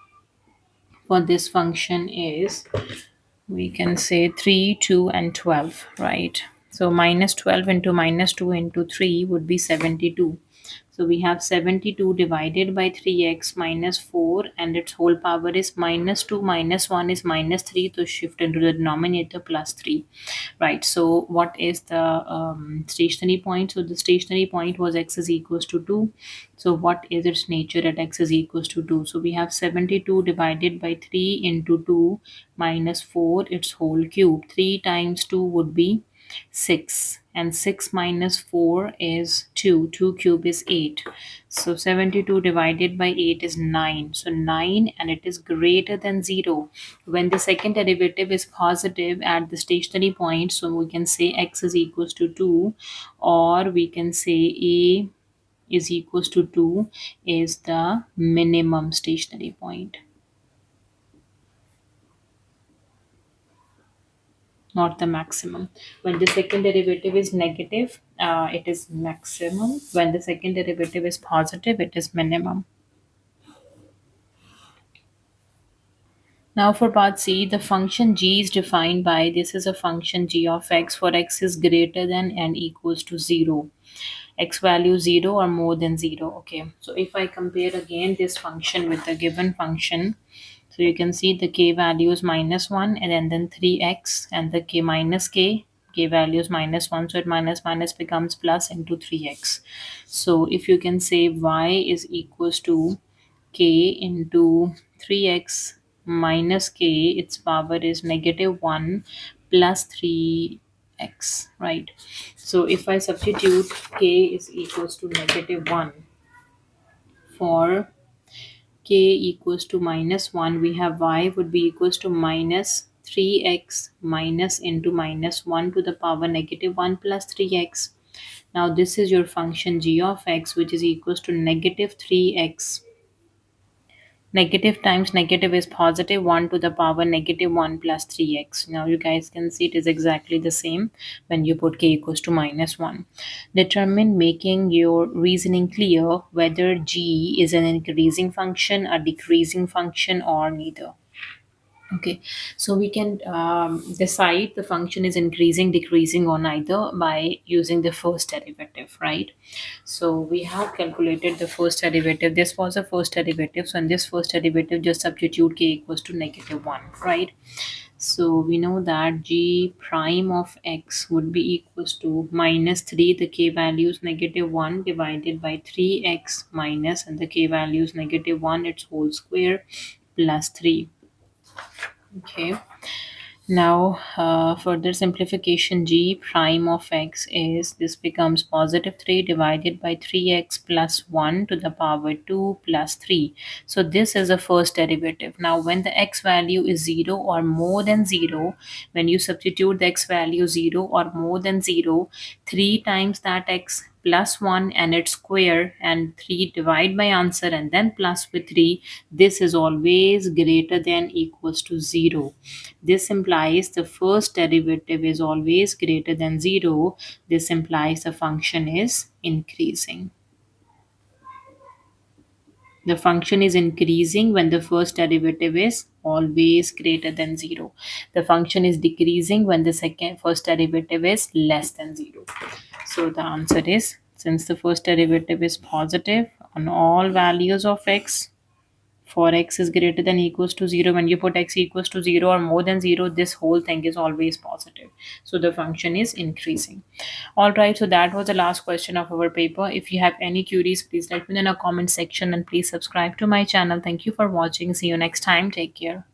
for this function is, we can say 3, 2, and 12, right? So minus 12 into minus 2 into 3 would be 72. So we have 72 divided by 3x minus 4, and its whole power is minus 2 minus 1 is minus 3, to shift into the denominator plus 3. Right, so what is the stationary point? So the stationary point was x is equals to 2. So what is its nature at x is equals to 2? So we have 72 divided by 3 into 2 minus 4 its whole cube. 3 times 2 would be 6, and 6 minus 4 is 2. 2 cube is 8. So 72 divided by 8 is 9. So 9, and it is greater than 0 when the second derivative is positive at the stationary point. So we can say x is equals to 2, or we can say a is equals to 2 is the minimum stationary point, not the maximum. When the second derivative is negative, it is maximum. When the second derivative is positive, it is minimum. Now for part C, the function g is defined by, this is a function g of x for x is greater than and equals to 0. X value 0 or more than 0. Okay, so if I compare again this function with the given function, so you can see the k value is minus 1, and then 3x, and the k value is minus 1, so it minus minus becomes plus into 3x. So if you can say y is equals to k into 3x minus k, its power is negative 1 plus 3x, right? So if I substitute k is equals to negative 1 for k equals to minus 1, we have y would be equals to minus 3x minus into minus 1 to the power negative 1 plus 3x. Now this is your function g of x, which is equals to negative 3x. Negative times negative is positive, 1 to the power negative 1 plus 3x. Now you guys can see it is exactly the same when you put k equals to minus 1. Determine, making your reasoning clear, whether g is an increasing function, a decreasing function, or neither. Okay, so we can decide the function is increasing, decreasing, or neither by using the first derivative, right? So we have calculated the first derivative. This was the first derivative. So in this first derivative, just substitute k equals to negative 1, right? So we know that g prime of x would be equals to minus 3, the k value is negative 1, divided by 3x minus, and the k value is negative 1, its whole square, plus 3. Okay, now further simplification, g prime of x is, this becomes positive 3 divided by 3x plus 1 to the power 2 plus 3. So this is the first derivative. Now when the x value is 0 or more than 0, when you substitute the x value 0 or more than 0, 3 times that x plus 1 and its square, and 3 divide by answer and then plus with 3, this is always greater than equals to 0. This implies the first derivative is always greater than 0. This implies the function is increasing. The function is increasing when the first derivative is always greater than 0. The function is decreasing when the first derivative is less than 0. So the answer is, since the first derivative is positive on all values of x, for x is greater than equals to 0, when you put x equals to 0 or more than 0, this whole thing is always positive. So the function is increasing. All right, so that was the last question of our paper. If you have any queries, please let me know in a comment section, and please subscribe to my channel. Thank you for watching. See you next time. Take care.